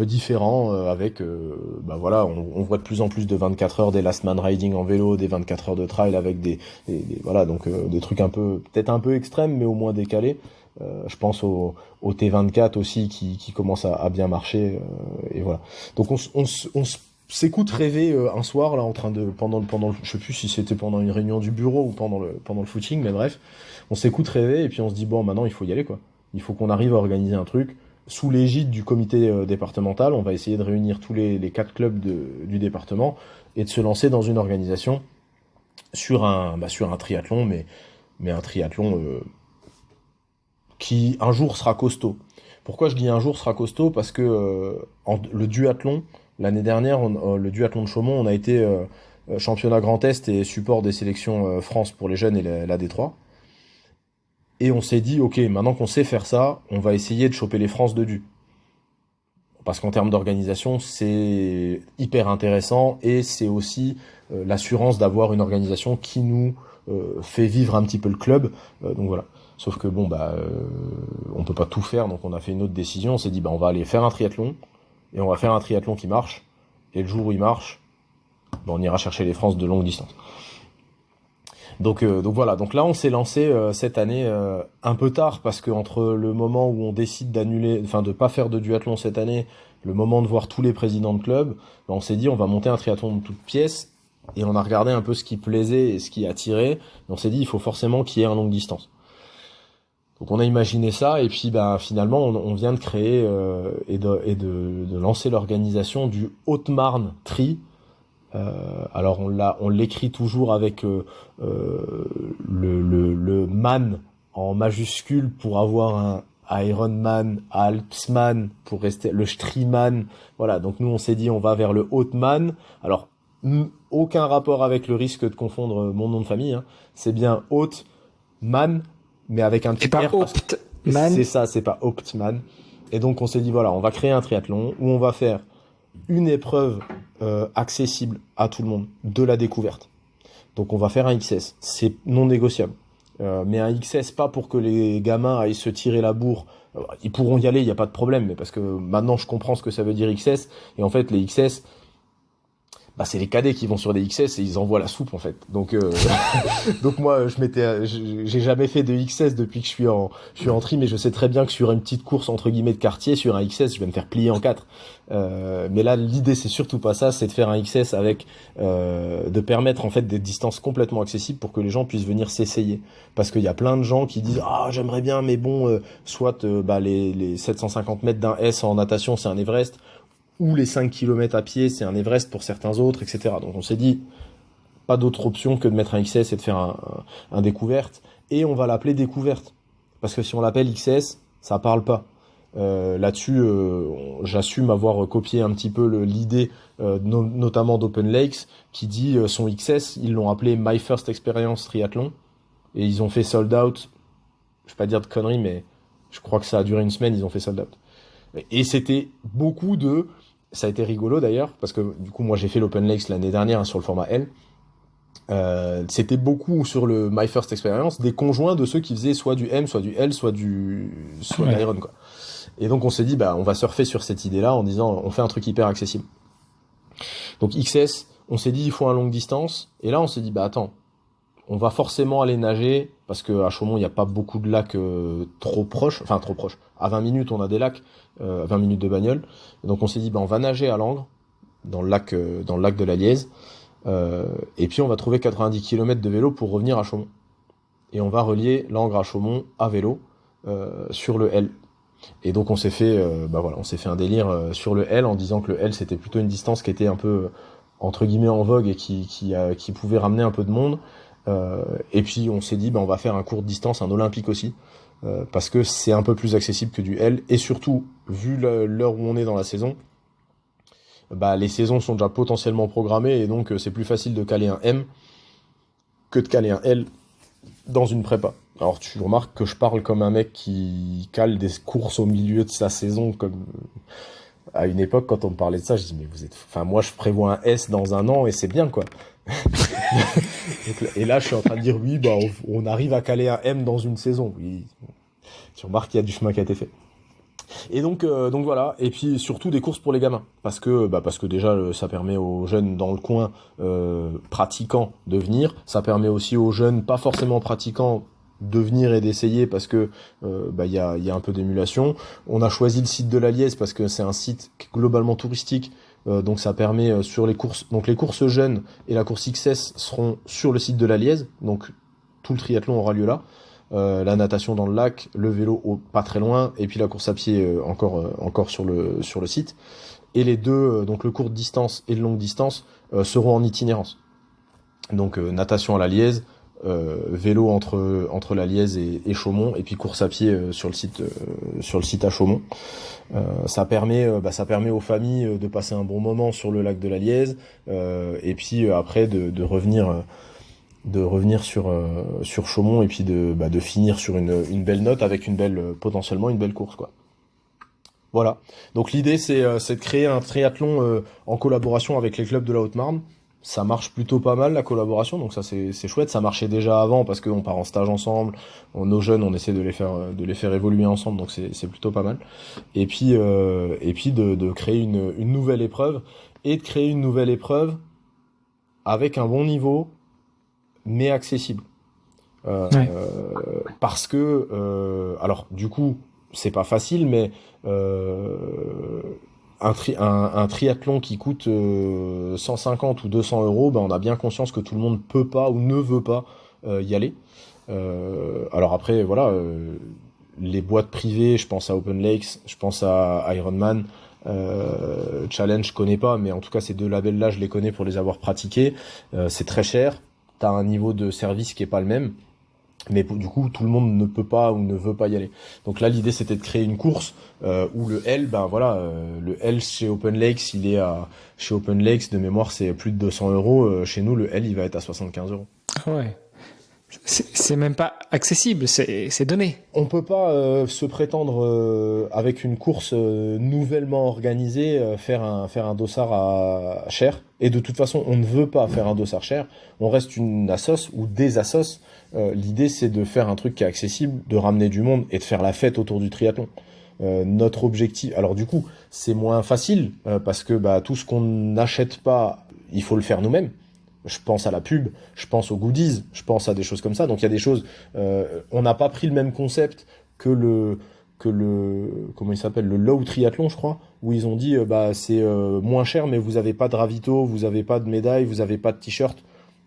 différents avec on voit de plus en plus de 24 heures des last man riding en vélo, des 24 heures de trail avec des trucs peut-être un peu extrêmes mais au moins décalés. Je pense au T24 aussi qui commence à bien marcher et voilà. Donc on s'écoute rêver un soir là en train de pendant je sais plus si c'était pendant une réunion du bureau ou pendant le footing, mais bref, on s'écoute rêver et puis on se dit bon maintenant il faut y aller quoi. Il faut qu'on arrive à organiser un truc sous l'égide du comité départemental. On va essayer de réunir tous les 4 clubs du département et de se lancer dans une organisation sur un triathlon, mais un triathlon qui un jour sera costaud. Pourquoi je dis un jour sera costaud? Parce que le duathlon, l'année dernière, le duathlon de Chaumont, on a été championnat Grand Est et support des sélections France pour les jeunes et la D3. Et on s'est dit, ok, maintenant qu'on sait faire ça, on va essayer de choper les France de du. Parce qu'en termes d'organisation, c'est hyper intéressant et c'est aussi l'assurance d'avoir une organisation qui nous fait vivre un petit peu le club. Donc voilà. Sauf que on peut pas tout faire, donc on a fait une autre décision. On s'est dit, on va aller faire un triathlon et on va faire un triathlon qui marche. Et le jour où il marche, on ira chercher les France de longue distance. Donc voilà, donc là on s'est lancé cette année un peu tard parce que entre le moment où on décide de pas faire de duathlon cette année, le moment de voir tous les présidents de club, on s'est dit on va monter un triathlon de toutes pièces et on a regardé un peu ce qui plaisait et ce qui attirait. Et on s'est dit il faut forcément qu'il y ait un longue distance. Donc on a imaginé ça et puis finalement on vient de créer et de lancer l'organisation du Haute-Marne Tri. Alors on l'écrit toujours avec le man en majuscule pour avoir un Ironman, Alpsman pour rester le Striman. Voilà, donc nous on s'est dit on va vers le Haute-Man. Alors aucun rapport avec le risque de confondre mon nom de famille, hein. C'est bien Haute-Man mais avec un petit R. C'est ça, c'est pas Hauptman. Et donc on s'est dit voilà, on va créer un triathlon où on va faire une épreuve accessible à tout le monde, de la découverte. Donc on va faire un XS, c'est non négociable. Mais un XS pas pour que les gamins aillent se tirer la bourre. Ils pourront y aller, il n'y a pas de problème, mais parce que maintenant je comprends ce que ça veut dire XS. Et en fait les XS, c'est les cadets qui vont sur des XS et ils envoient la soupe en fait. Donc donc moi j'ai jamais fait de XS depuis que je suis en tri, mais je sais très bien que sur une petite course entre guillemets de quartier, sur un XS, je vais me faire plier en 4. Mais là l'idée c'est surtout pas ça, c'est de faire un XS avec de permettre en fait des distances complètement accessibles pour que les gens puissent venir s'essayer. Parce qu'il y a plein de gens qui disent j'aimerais bien, mais bon soit les 750 mètres d'un S en natation c'est un Everest, ou les 5 km à pied, c'est un Everest pour certains autres, etc. Donc on s'est dit, pas d'autre option que de mettre un XS et de faire un découverte. Et on va l'appeler découverte. Parce que si on l'appelle XS, ça parle pas. Là-dessus, j'assume avoir copié un petit peu l'idée, notamment d'Open Lakes, qui dit son XS, ils l'ont appelé My First Experience Triathlon. Et ils ont fait sold out. Je vais pas dire de conneries, mais je crois que ça a duré une semaine, ils ont fait sold out. Et c'était beaucoup ça a été rigolo d'ailleurs, parce que du coup moi j'ai fait l'Open Lakes l'année dernière sur le format L. C'était beaucoup sur le My First Experience des conjoints de ceux qui faisaient soit du M, soit du L, soit de l'Iron quoi. Et donc on s'est dit on va surfer sur cette idée-là en disant on fait un truc hyper accessible. Donc XS, on s'est dit il faut un longue distance, et là on s'est dit attends, on va forcément aller nager parce que à Chaumont, il n'y a pas beaucoup de lacs trop proches, À 20 minutes, on a des lacs, 20 minutes de bagnole. Et donc on s'est dit, on va nager à Langres, dans le lac de la Lièze. Et puis on va trouver 90 km de vélo pour revenir à Chaumont. Et on va relier Langres à Chaumont à vélo sur le L. Et donc on s'est fait un délire sur le L en disant que le L c'était plutôt une distance qui était un peu entre guillemets en vogue et qui pouvait ramener un peu de monde. Et puis on s'est dit on va faire un court distance, un olympique aussi, parce que c'est un peu plus accessible que du L, et surtout vu l'heure où on est dans la saison, les saisons sont déjà potentiellement programmées, et donc c'est plus facile de caler un M que de caler un L dans une prépa. Alors tu remarques que je parle comme un mec qui cale des courses au milieu de sa saison, comme à une époque quand on me parlait de ça, je dis mais moi je prévois un S dans un an et c'est bien quoi. Et là je suis en train de dire oui on arrive à caler un M dans une saison. Oui, tu remarques qu'il y a du chemin qui a été fait. Et donc voilà, et puis surtout des courses pour les gamins, parce que déjà ça permet aux jeunes dans le coin pratiquants de venir, ça permet aussi aux jeunes pas forcément pratiquants de venir et d'essayer, parce que y a un peu d'émulation. On a choisi le site de la Lièze parce que c'est un site globalement touristique, donc ça permet sur les courses, donc les courses jeunes et la course XS seront sur le site de la Lièze, donc tout le triathlon aura lieu là. La natation dans le lac, le vélo pas très loin, et puis la course à pied encore sur le site. Et les deux, donc le courte distance et le longue distance, seront en itinérance. Donc natation à la Lièze, vélo entre la Lièze et Chaumont, et puis course à pied sur le site à Chaumont. Ça permet aux familles de passer un bon moment sur le lac de la Lièze, et puis après de revenir sur Chaumont, et puis de finir sur une belle note avec potentiellement une belle course quoi. Voilà. Donc l'idée c'est de créer un triathlon en collaboration avec les clubs de la Haute-Marne. Ça marche plutôt pas mal la collaboration, donc ça c'est chouette. Ça marchait déjà avant parce qu'on part en stage ensemble. Nos jeunes, on essaie de les faire évoluer ensemble, donc c'est plutôt pas mal. Et puis de créer une nouvelle épreuve, et de créer une nouvelle épreuve avec un bon niveau mais accessible. Ouais. Parce que alors du coup c'est pas facile, mais un triathlon qui coûte 150 ou 200 euros, on a bien conscience que tout le monde peut pas ou ne veut pas y aller. Alors après voilà, les boîtes privées, je pense à Open Lakes, je pense à Ironman, Challenge je connais pas, mais en tout cas ces deux labels là je les connais pour les avoir pratiqués. C'est très cher, t'as un niveau de service qui est pas le même, mais du coup tout le monde ne peut pas ou ne veut pas y aller. Donc là l'idée c'était de créer une course où le L, le L chez Open Lakes, chez Open Lakes de mémoire c'est plus de 200 euros. Chez nous le L il va être à 75 euros. Ouais. C'est même pas accessible, c'est donné. On peut pas se prétendre avec une course nouvellement organisée faire un dossard à cher. Et de toute façon, on ne veut pas faire un dossard cher. On reste une assoce ou des assos. L'idée, c'est de faire un truc qui est accessible, de ramener du monde et de faire la fête autour du triathlon. Notre objectif, alors du coup, c'est moins facile parce que tout ce qu'on n'achète pas, il faut le faire nous-mêmes. Je pense à la pub, je pense aux goodies, je pense à des choses comme ça. Donc il y a des choses, on n'a pas pris le même concept que le comment il s'appelle, le low triathlon je crois, où ils ont dit c'est moins cher mais vous avez pas de ravito, vous avez pas de médaille, vous avez pas de t-shirt.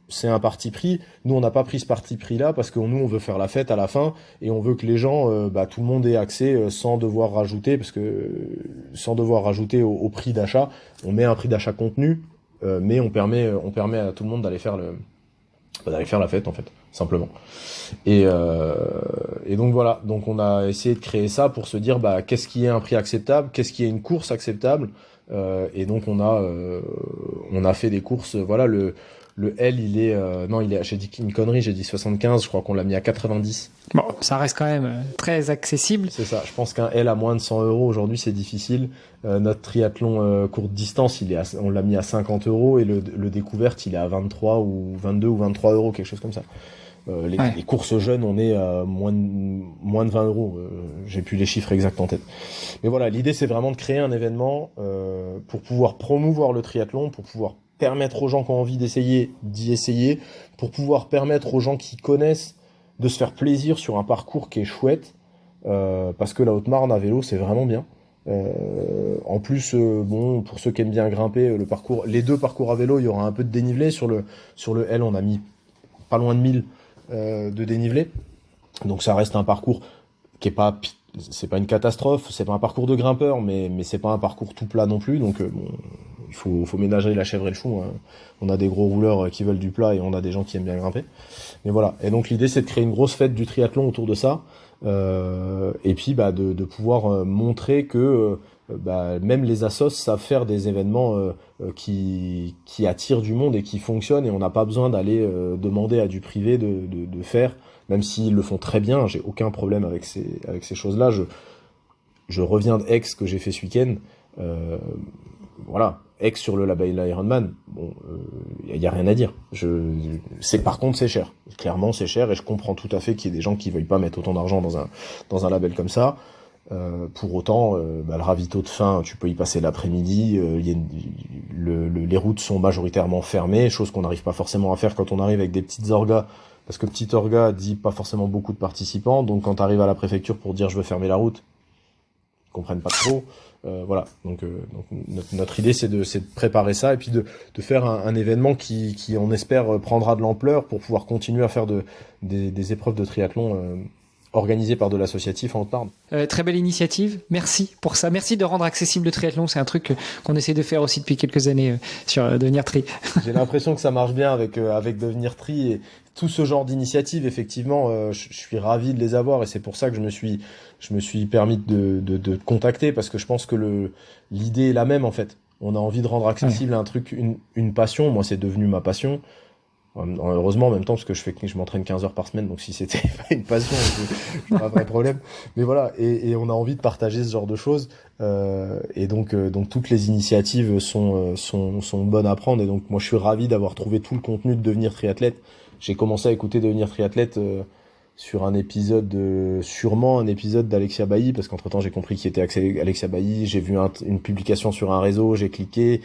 C'est un parti pris. Nous on n'a pas pris ce parti pris là parce que nous on veut faire la fête à la fin et on veut que les gens tout le monde ait accès sans devoir rajouter, parce que sans devoir rajouter au prix d'achat. On met un prix d'achat contenu, mais on permet à tout le monde d'aller faire la fête en fait, simplement. Et donc voilà, donc on a essayé de créer ça pour se dire qu'est-ce qui est un prix acceptable, qu'est-ce qui est une course acceptable, et donc on a fait des courses. Voilà, le L j'ai dit une connerie, j'ai dit 75, je crois qu'on l'a mis à 90. Bon, ça reste quand même très accessible. C'est ça, je pense qu'un L à moins de 100 euros aujourd'hui c'est difficile. Notre triathlon courte distance on l'a mis à 50 euros, et le découverte il est à 23 ou 22 ou 23 euros, quelque chose comme ça. Les courses jeunes on est à moins de 20 euros, j'ai plus les chiffres exacts en tête. Mais voilà, l'idée c'est vraiment de créer un événement pour pouvoir promouvoir le triathlon, pour pouvoir permettre aux gens qui ont envie d'essayer, d'y essayer, pour pouvoir permettre aux gens qui connaissent de se faire plaisir sur un parcours qui est chouette, parce que la Haute-Marne à vélo, c'est vraiment bien. En plus, bon, pour ceux qui aiment bien grimper, les deux parcours à vélo, il y aura un peu de dénivelé. Sur le L, on a mis pas loin de 1000 de dénivelé. Donc ça reste un parcours qui est pas, c'est pas une catastrophe, c'est pas un parcours de grimpeur, mais c'est pas un parcours tout plat non plus. Donc bon, il faut ménager la chèvre et le chou, hein. On a des gros rouleurs qui veulent du plat et on a des gens qui aiment bien grimper. Mais voilà. Et donc l'idée, c'est de créer une grosse fête du triathlon autour de ça. Et puis de pouvoir montrer que même les assos savent faire des événements qui attirent du monde et qui fonctionnent, et on n'a pas besoin d'aller demander à du privé de faire, même s'ils le font très bien. J'ai aucun problème avec ces choses-là. Je reviens d'Aix que j'ai fait ce week-end. Voilà, Aix sur le label Ironman, bon, y a rien à dire. Par contre, c'est cher. Clairement, c'est cher, et je comprends tout à fait qu'il y ait des gens qui veuillent pas mettre autant d'argent dans un label comme ça. Pour autant, le ravito de fin, tu peux y passer l'après-midi. Les routes sont majoritairement fermées, chose qu'on n'arrive pas forcément à faire quand on arrive avec des petites orgas, parce que petite orga dit pas forcément beaucoup de participants. Donc quand tu arrives à la préfecture pour dire je veux fermer la route, ils comprennent pas trop. Voilà. Donc notre idée, c'est de préparer ça, et puis de faire un événement qui on espère prendra de l'ampleur pour pouvoir continuer à faire des épreuves de triathlon organisées par de l'associatif en Haute-Marne. Très belle initiative. Merci pour ça. Merci de rendre accessible le triathlon. C'est un truc qu'on essaie de faire aussi depuis quelques années sur Devenir Tri. J'ai l'impression que ça marche bien avec Devenir Tri, et tout ce genre d'initiative. Effectivement, je suis ravi de les avoir, et c'est pour ça que je me suis permis de te contacter, parce que je pense que l'idée est la même en fait. On a envie de rendre accessible un truc, une passion. Moi, c'est devenu ma passion. Heureusement en même temps, parce que je m'entraîne 15 heures par semaine, donc si c'était pas une passion, j'aurais pas de problème. Mais voilà, et on a envie de partager ce genre de choses, et donc toutes les initiatives sont bonnes à prendre. Et donc moi, je suis ravi d'avoir trouvé tout le contenu de Devenir Triathlète. J'ai commencé à écouter Devenir Triathlète sur sûrement un épisode d'Alexia Bailly, parce qu'entre temps j'ai compris qui était Alexia Bailly. J'ai vu une publication sur un réseau, j'ai cliqué.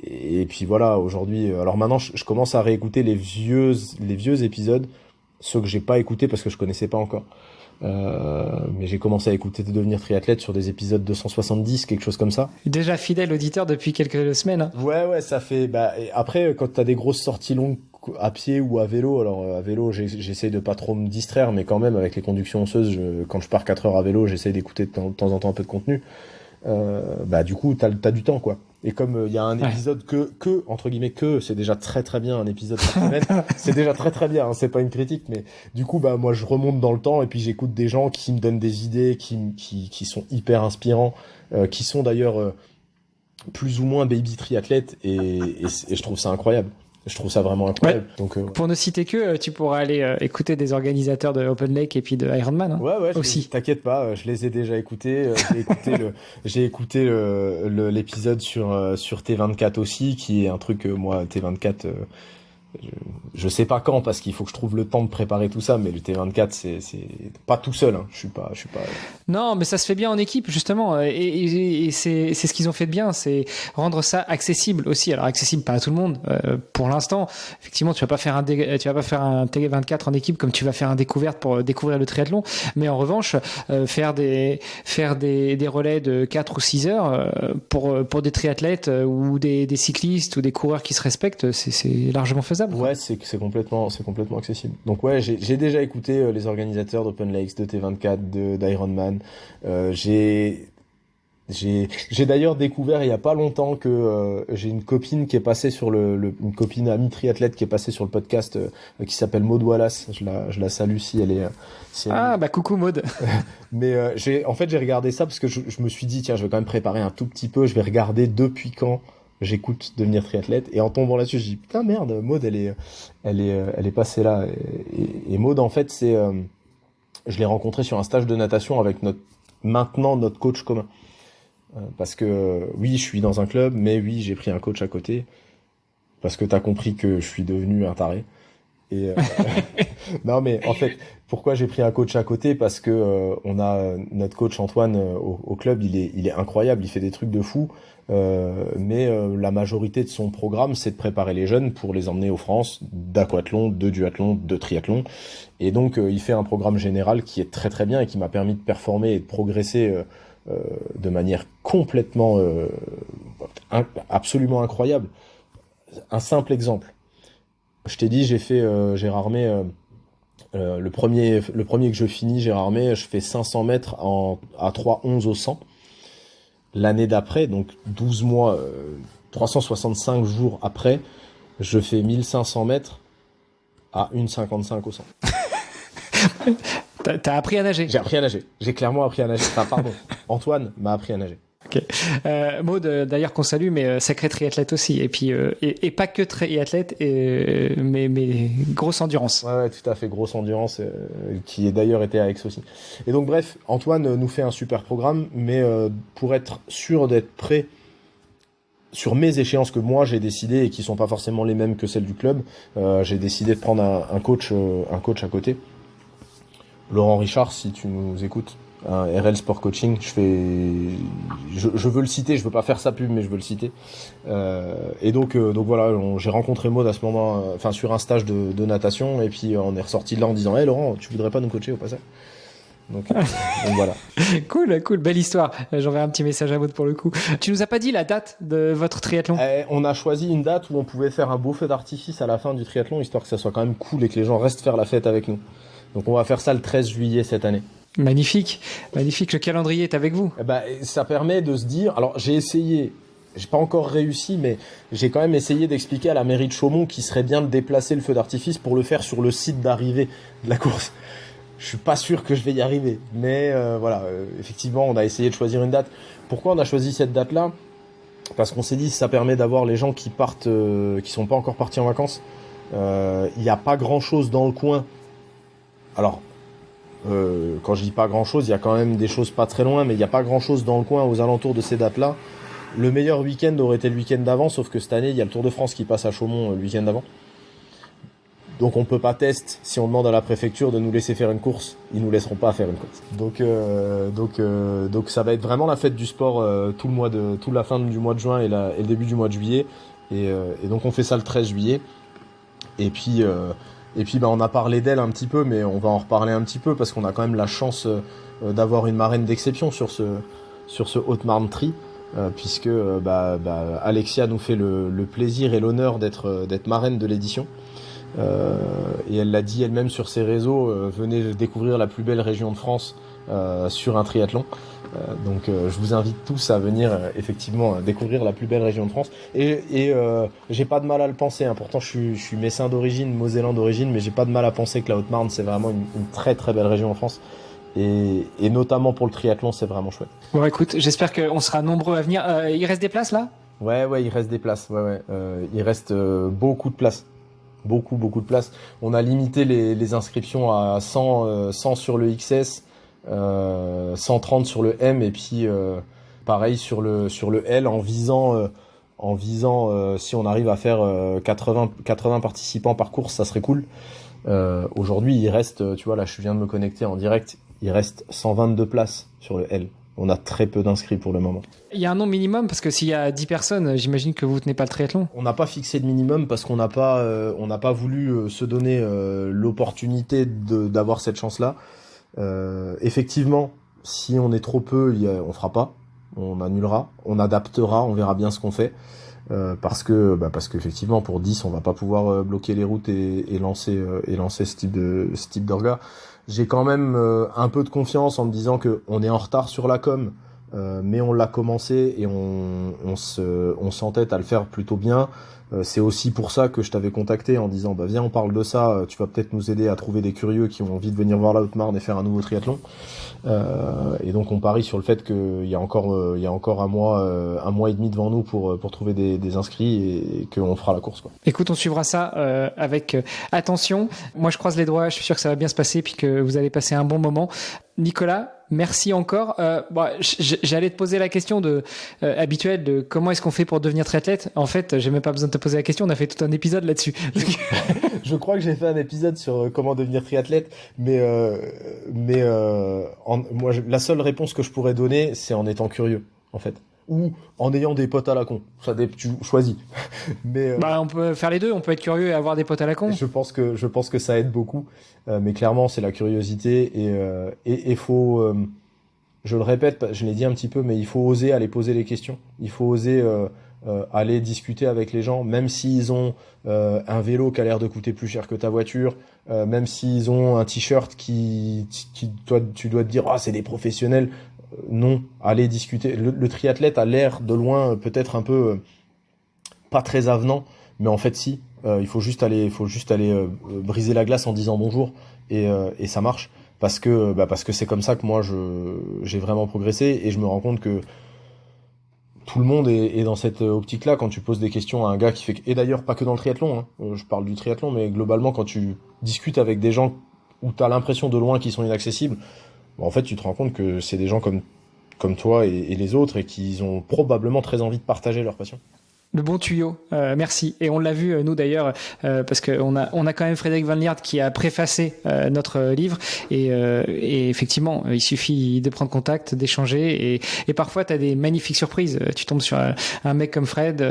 Et puis voilà, aujourd'hui, alors maintenant je commence à réécouter les vieux épisodes, ceux que j'ai pas écoutés parce que je connaissais pas encore. Mais j'ai commencé à écouter Devenir Triathlète sur des épisodes 270, quelque chose comme ça. Déjà fidèle auditeur depuis quelques semaines. Hein. Ouais, ça fait. Et après, quand t'as des grosses sorties longues à pied ou à vélo, alors à vélo, j'essaye de pas trop me distraire, mais quand même avec les conductions osseuses, quand je pars 4 heures à vélo, j'essaye d'écouter de temps en temps un peu de contenu. Du coup, t'as du temps, quoi. Et comme il y a un épisode entre guillemets c'est déjà très très bien, un épisode par semaine, c'est déjà très très bien, hein, c'est pas une critique, mais du coup moi je remonte dans le temps, et puis j'écoute des gens qui me donnent des idées qui sont hyper inspirants, qui sont d'ailleurs plus ou moins baby triathlètes, et je trouve ça incroyable. Je trouve ça vraiment incroyable. Ouais. Donc, pour ne citer que, tu pourras aller écouter des organisateurs de Open Lake et puis de Ironman. Hein, ouais, aussi. T'inquiète pas, je les ai déjà écoutés. J'ai écouté l'épisode sur T24 aussi, qui est un truc, moi, T24, je sais pas quand, parce qu'il faut que je trouve le temps de préparer tout ça, mais le T24, c'est pas tout seul, hein. Je suis pas. Non, mais ça se fait bien en équipe, justement, et c'est ce qu'ils ont fait de bien, c'est rendre ça accessible aussi. Alors accessible pas à tout le monde, pour l'instant. Effectivement, tu vas pas faire un T24 en équipe comme tu vas faire un découverte pour découvrir le triathlon, mais en revanche, faire des relais de 4 ou 6 heures pour des triathlètes ou des cyclistes ou des coureurs qui se respectent, c'est largement faisable. Ouais, c'est complètement accessible. Donc ouais, j'ai déjà écouté les organisateurs d'Open Lakes, de T24, d'Ironman. J'ai d'ailleurs découvert il y a pas longtemps que j'ai une copine qui est passée sur une copine amie triathlète qui est passée sur le podcast, qui s'appelle Maud Wallace. Je la salue si elle est. Coucou Maud. Mais j'ai regardé ça parce que je me suis dit tiens, je vais quand même préparer un tout petit peu. Je vais regarder depuis quand j'écoute Devenir Triathlète, et en tombant là-dessus, je dis putain merde, Maud elle est passée là, et Maud en fait je l'ai rencontrée sur un stage de natation avec notre coach commun, parce que oui, je suis dans un club, mais oui, j'ai pris un coach à côté parce que t'as compris que je suis devenu un taré, Et non, mais en fait, pourquoi j'ai pris un coach à côté? Parce que on a notre coach Antoine au club, il est incroyable, il fait des trucs de fou. Mais la majorité de son programme, c'est de préparer les jeunes pour les emmener aux France d'aquathlon, de duathlon, de triathlon. Et donc, il fait un programme général qui est très très bien et qui m'a permis de performer et de progresser de manière complètement, absolument incroyable. Un simple exemple. Je t'ai dit, j'ai fait Gérardmer, le premier que je finis, Gérardmer, je fais 500 mètres à 3,11 au 100. L'année d'après, donc 12 mois, 365 jours après, je fais 1500 mètres à 1,55 au 100. T'as appris à nager? J'ai appris à nager. J'ai clairement appris à nager. Enfin, pardon. Antoine m'a appris à nager. Ok. Maud, d'ailleurs qu'on salue, mais sacré triathlète aussi. Et puis et pas que triathlète, mais grosse endurance. Ouais, tout à fait, grosse endurance, qui est d'ailleurs été à Aix aussi. Et donc bref, Antoine nous fait un super programme, mais pour être sûr d'être prêt sur mes échéances que moi j'ai décidé et qui sont pas forcément les mêmes que celles du club, j'ai décidé de prendre un coach à côté. Laurent Richard, si tu nous écoutes. RL Sport Coaching, je veux le citer, je veux pas faire sa pub, mais je veux le citer. Et donc voilà, j'ai rencontré Maud à ce moment, sur un stage de natation, et puis on est ressorti de là en disant, hey Laurent, tu voudrais pas nous coacher au passage? Donc voilà. Cool, belle histoire. J'enverrai un petit message à Maud pour le coup. Tu nous as pas dit la date de votre triathlon? On a choisi une date où on pouvait faire un beau feu d'artifice à la fin du triathlon, histoire que ça soit quand même cool et que les gens restent faire la fête avec nous. Donc on va faire ça le 13 juillet cette année. Magnifique, le calendrier est avec vous. Ça permet de se dire, alors j'ai pas encore réussi, mais j'ai quand même essayé d'expliquer à la mairie de Chaumont qu'il serait bien de déplacer le feu d'artifice pour le faire sur le site d'arrivée de la course. Je suis pas sûr que je vais y arriver, mais effectivement on a essayé de choisir une date. Pourquoi on a choisi cette date-là? Parce qu'on s'est dit ça permet d'avoir les gens qui partent, qui sont pas encore partis en vacances. Il n'y a pas grand-chose dans le coin. Alors, quand je dis pas grand chose, il y a quand même des choses pas très loin, mais il n'y a pas grand chose dans le coin aux alentours de ces dates-là. Le meilleur week-end aurait été le week-end d'avant, sauf que cette année, il y a le Tour de France qui passe à Chaumont le week-end d'avant. Donc on peut pas tester. Si on demande à la préfecture de nous laisser faire une course, ils nous laisseront pas faire une course. Donc ça va être vraiment la fête du sport toute la fin du mois de juin et le début du mois de juillet. Et donc on fait ça le 13 juillet. Et puis on a parlé d'elle un petit peu, mais on va en reparler un petit peu parce qu'on a quand même la chance d'avoir une marraine d'exception sur ce Haute-Marne Tri, puisque Alexia nous fait le plaisir et l'honneur d'être marraine de l'édition. Et elle l'a dit elle-même sur ses réseaux, venez découvrir la plus belle région de France sur un triathlon. Donc je vous invite tous à venir effectivement découvrir la plus belle région de France. Et j'ai pas de mal à le penser, hein. Pourtant je suis messin d'origine, mosellan d'origine, mais j'ai pas de mal à penser que la Haute-Marne c'est vraiment une très très belle région en France. Et notamment pour le triathlon, c'est vraiment chouette. Bon écoute, j'espère qu'on sera nombreux à venir. Il reste des places là? Ouais, il reste des places. Il reste beaucoup de places. Beaucoup de places. On a limité les inscriptions à 100 sur le XS, 130 sur le M, et puis pareil sur le L, en visant si on arrive à faire 80 participants par course, ça serait cool. Aujourd'hui il reste, tu vois, là je viens de me connecter en direct, il reste 122 places sur le L. On a très peu d'inscrits pour le moment. Il y a un nombre minimum parce que s'il y a 10 personnes, j'imagine que vous tenez pas le triathlon. On n'a pas fixé de minimum parce qu'on n'a pas voulu se donner l'opportunité d'avoir cette chance-là. Effectivement, si on est trop peu, on fera pas, on annulera, on adaptera, on verra bien ce qu'on fait. Parce qu'effectivement pour 10 on va pas pouvoir bloquer les routes et lancer ce type d'orga. J'ai quand même un peu de confiance en me disant que on est en retard sur la com, mais on l'a commencé et on s'entête à le faire plutôt bien. C'est aussi pour ça que je t'avais contacté en disant viens on parle de ça, tu vas peut-être nous aider à trouver des curieux qui ont envie de venir voir la Haute-Marne et faire un nouveau triathlon. Et donc on parie sur le fait qu'il y a encore un mois et demi devant nous pour trouver des inscrits et qu'on fera la course, quoi. Écoute, on suivra ça avec attention. Moi je croise les doigts, je suis sûr que ça va bien se passer puis que vous allez passer un bon moment. Nicolas, merci encore. J'allais te poser la question habituelle de comment est-ce qu'on fait pour devenir triathlète. En fait, j'ai même pas besoin de te poser la question. On a fait tout un épisode là-dessus. Je crois que j'ai fait un épisode sur comment devenir triathlète, mais la seule réponse que je pourrais donner, c'est en étant curieux, en fait. Ou en ayant des potes à la con. Tu choisis. Mais on peut faire les deux. On peut être curieux et avoir des potes à la con. je pense que ça aide beaucoup. Mais clairement, c'est la curiosité et faut. Je le répète, je l'ai dit un petit peu, mais il faut oser aller poser les questions. Il faut oser aller discuter avec les gens, même s'ils ont un vélo qui a l'air de coûter plus cher que ta voiture, même s'ils ont un t-shirt toi, tu dois te dire c'est des professionnels. Non, aller discuter. Le triathlète a l'air de loin peut-être un peu pas très avenant, mais en fait si. Il faut juste aller briser la glace en disant bonjour et ça marche parce que c'est comme ça que moi j'ai vraiment progressé et je me rends compte que tout le monde est dans cette optique-là quand tu poses des questions à un gars qui fait et d'ailleurs pas que dans le triathlon. Hein. Je parle du triathlon, mais globalement quand tu discutes avec des gens où t'as l'impression de loin qu'ils sont inaccessibles. En fait, tu te rends compte que c'est des gens comme toi et les autres et qu'ils ont probablement très envie de partager leur passion. Le bon tuyau, merci. Et on l'a vu, nous d'ailleurs, parce qu'on a quand même Frédéric Van Lierde qui a préfacé notre livre. Et effectivement, il suffit de prendre contact, d'échanger. Et parfois, tu as des magnifiques surprises. Tu tombes sur un mec comme Fred,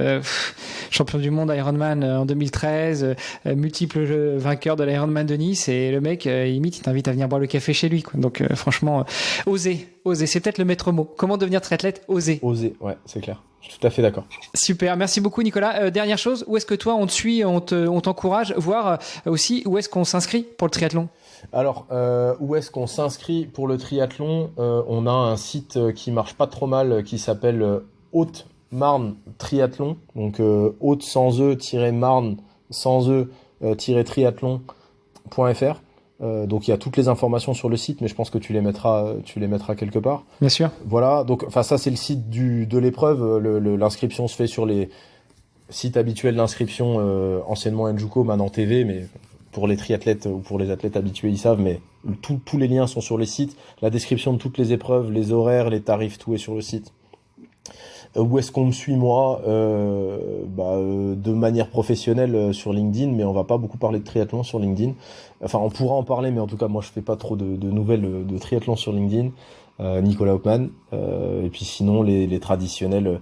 champion du monde Ironman en 2013, multiple vainqueur de l'Ironman de Nice. Et le mec, limite, il t'invite à venir boire le café chez lui. Quoi. Donc franchement, oser. C'est peut-être le maître mot. Comment devenir triathlète ? Oser. Oser, ouais, c'est clair. Je suis tout à fait d'accord. Super, merci beaucoup Nicolas. Dernière chose, où est-ce que toi on te suit, on t'encourage, voire aussi où est-ce qu'on s'inscrit pour le triathlon ? Alors, où est-ce qu'on s'inscrit pour le triathlon ? On a un site qui marche pas trop mal qui s'appelle Haute-Marne Triathlon. Donc Haute sans E-Marne sans E-triathlon.fr. Donc il y a toutes les informations sur le site, mais je pense que tu les mettras quelque part. Bien sûr. Voilà, donc ça c'est le site de l'épreuve. L'inscription se fait sur les sites habituels d'inscription, anciennement Enjuko, maintenant TV, mais pour les triathlètes ou pour les athlètes habitués ils savent, mais tous les liens sont sur les sites. La description de toutes les épreuves, les horaires, les tarifs, tout est sur le site. Où est-ce qu'on me suit moi de manière professionnelle sur LinkedIn, mais on va pas beaucoup parler de triathlon sur LinkedIn. Enfin, on pourra en parler, mais en tout cas, moi, je fais pas trop de nouvelles de triathlon sur LinkedIn. Nicolas Hauptmann. Et puis sinon, les traditionnels,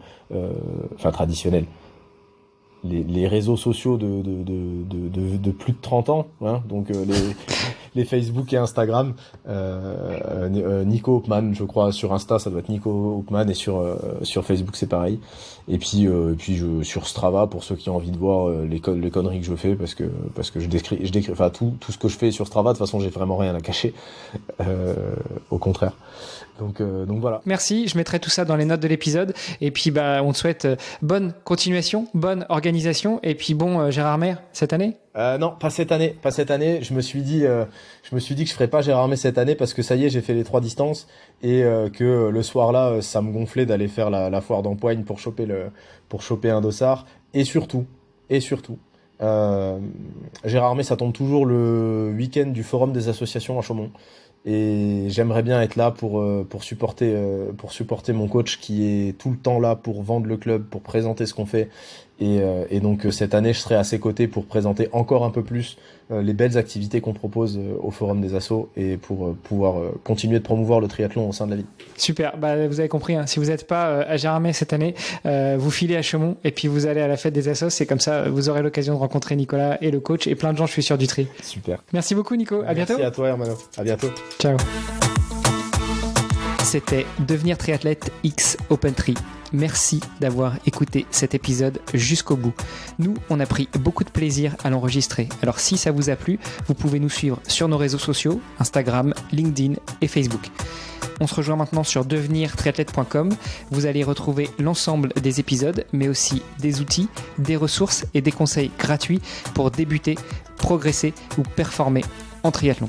traditionnels. Les réseaux sociaux de plus de 30 ans, hein, donc les Facebook et Instagram, Nico Hauptmann, je crois, sur Insta ça doit être Nico Hauptmann et sur Facebook c'est pareil. Et puis sur Strava pour ceux qui ont envie de voir les conneries que je fais parce que je décris enfin tout ce que je fais sur Strava, de toute façon j'ai vraiment rien à cacher, au contraire. Donc voilà. Merci, je mettrai tout ça dans les notes de l'épisode. Et puis on te souhaite bonne continuation, bonne organisation. Et puis Gérard Mer cette année ? Non, pas cette année. Je me suis dit que je ferais pas Gérard Mer cette année parce que ça y est, j'ai fait les 3 distances et que le soir là, ça me gonflait d'aller faire la foire d'Empoigne pour choper un dossard. Et surtout, Gérard Mer, ça tombe toujours le week-end du Forum des associations à Chaumont. Et j'aimerais bien être là pour supporter mon coach qui est tout le temps là pour vendre le club, pour présenter ce qu'on fait. Et donc cette année, je serai à ses côtés pour présenter encore un peu plus les belles activités qu'on propose au Forum des Assos et pour pouvoir continuer de promouvoir le triathlon au sein de la ville. Super, vous avez compris, hein, si vous n'êtes pas à Gérard Mer cette année, vous filez à Chaumont et puis vous allez à la fête des Assos. C'est comme ça, vous aurez l'occasion de rencontrer Nicolas et le coach et plein de gens, je suis sûr, du tri. Super. Merci beaucoup Nico, à bientôt. Merci à toi Hermano, à bientôt. Ciao. C'était Devenir triathlète X Open Tri. Merci d'avoir écouté cet épisode jusqu'au bout. Nous, on a pris beaucoup de plaisir à l'enregistrer. Alors si ça vous a plu, vous pouvez nous suivre sur nos réseaux sociaux, Instagram, LinkedIn et Facebook. On se rejoint maintenant sur devenirtriathlète.com. Vous allez retrouver l'ensemble des épisodes, mais aussi des outils, des ressources et des conseils gratuits pour débuter, progresser ou performer en triathlon.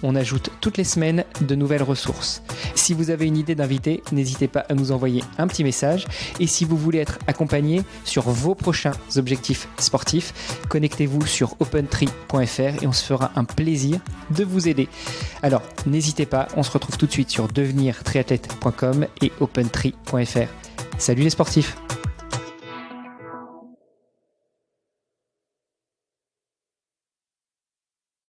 On ajoute toutes les semaines de nouvelles ressources. Si vous avez une idée d'invité, n'hésitez pas à nous envoyer un petit message. Et si vous voulez être accompagné sur vos prochains objectifs sportifs, connectez-vous sur opentree.fr et on se fera un plaisir de vous aider. Alors, n'hésitez pas, on se retrouve tout de suite sur devenirtriathlète.com et opentree.fr. Salut les sportifs!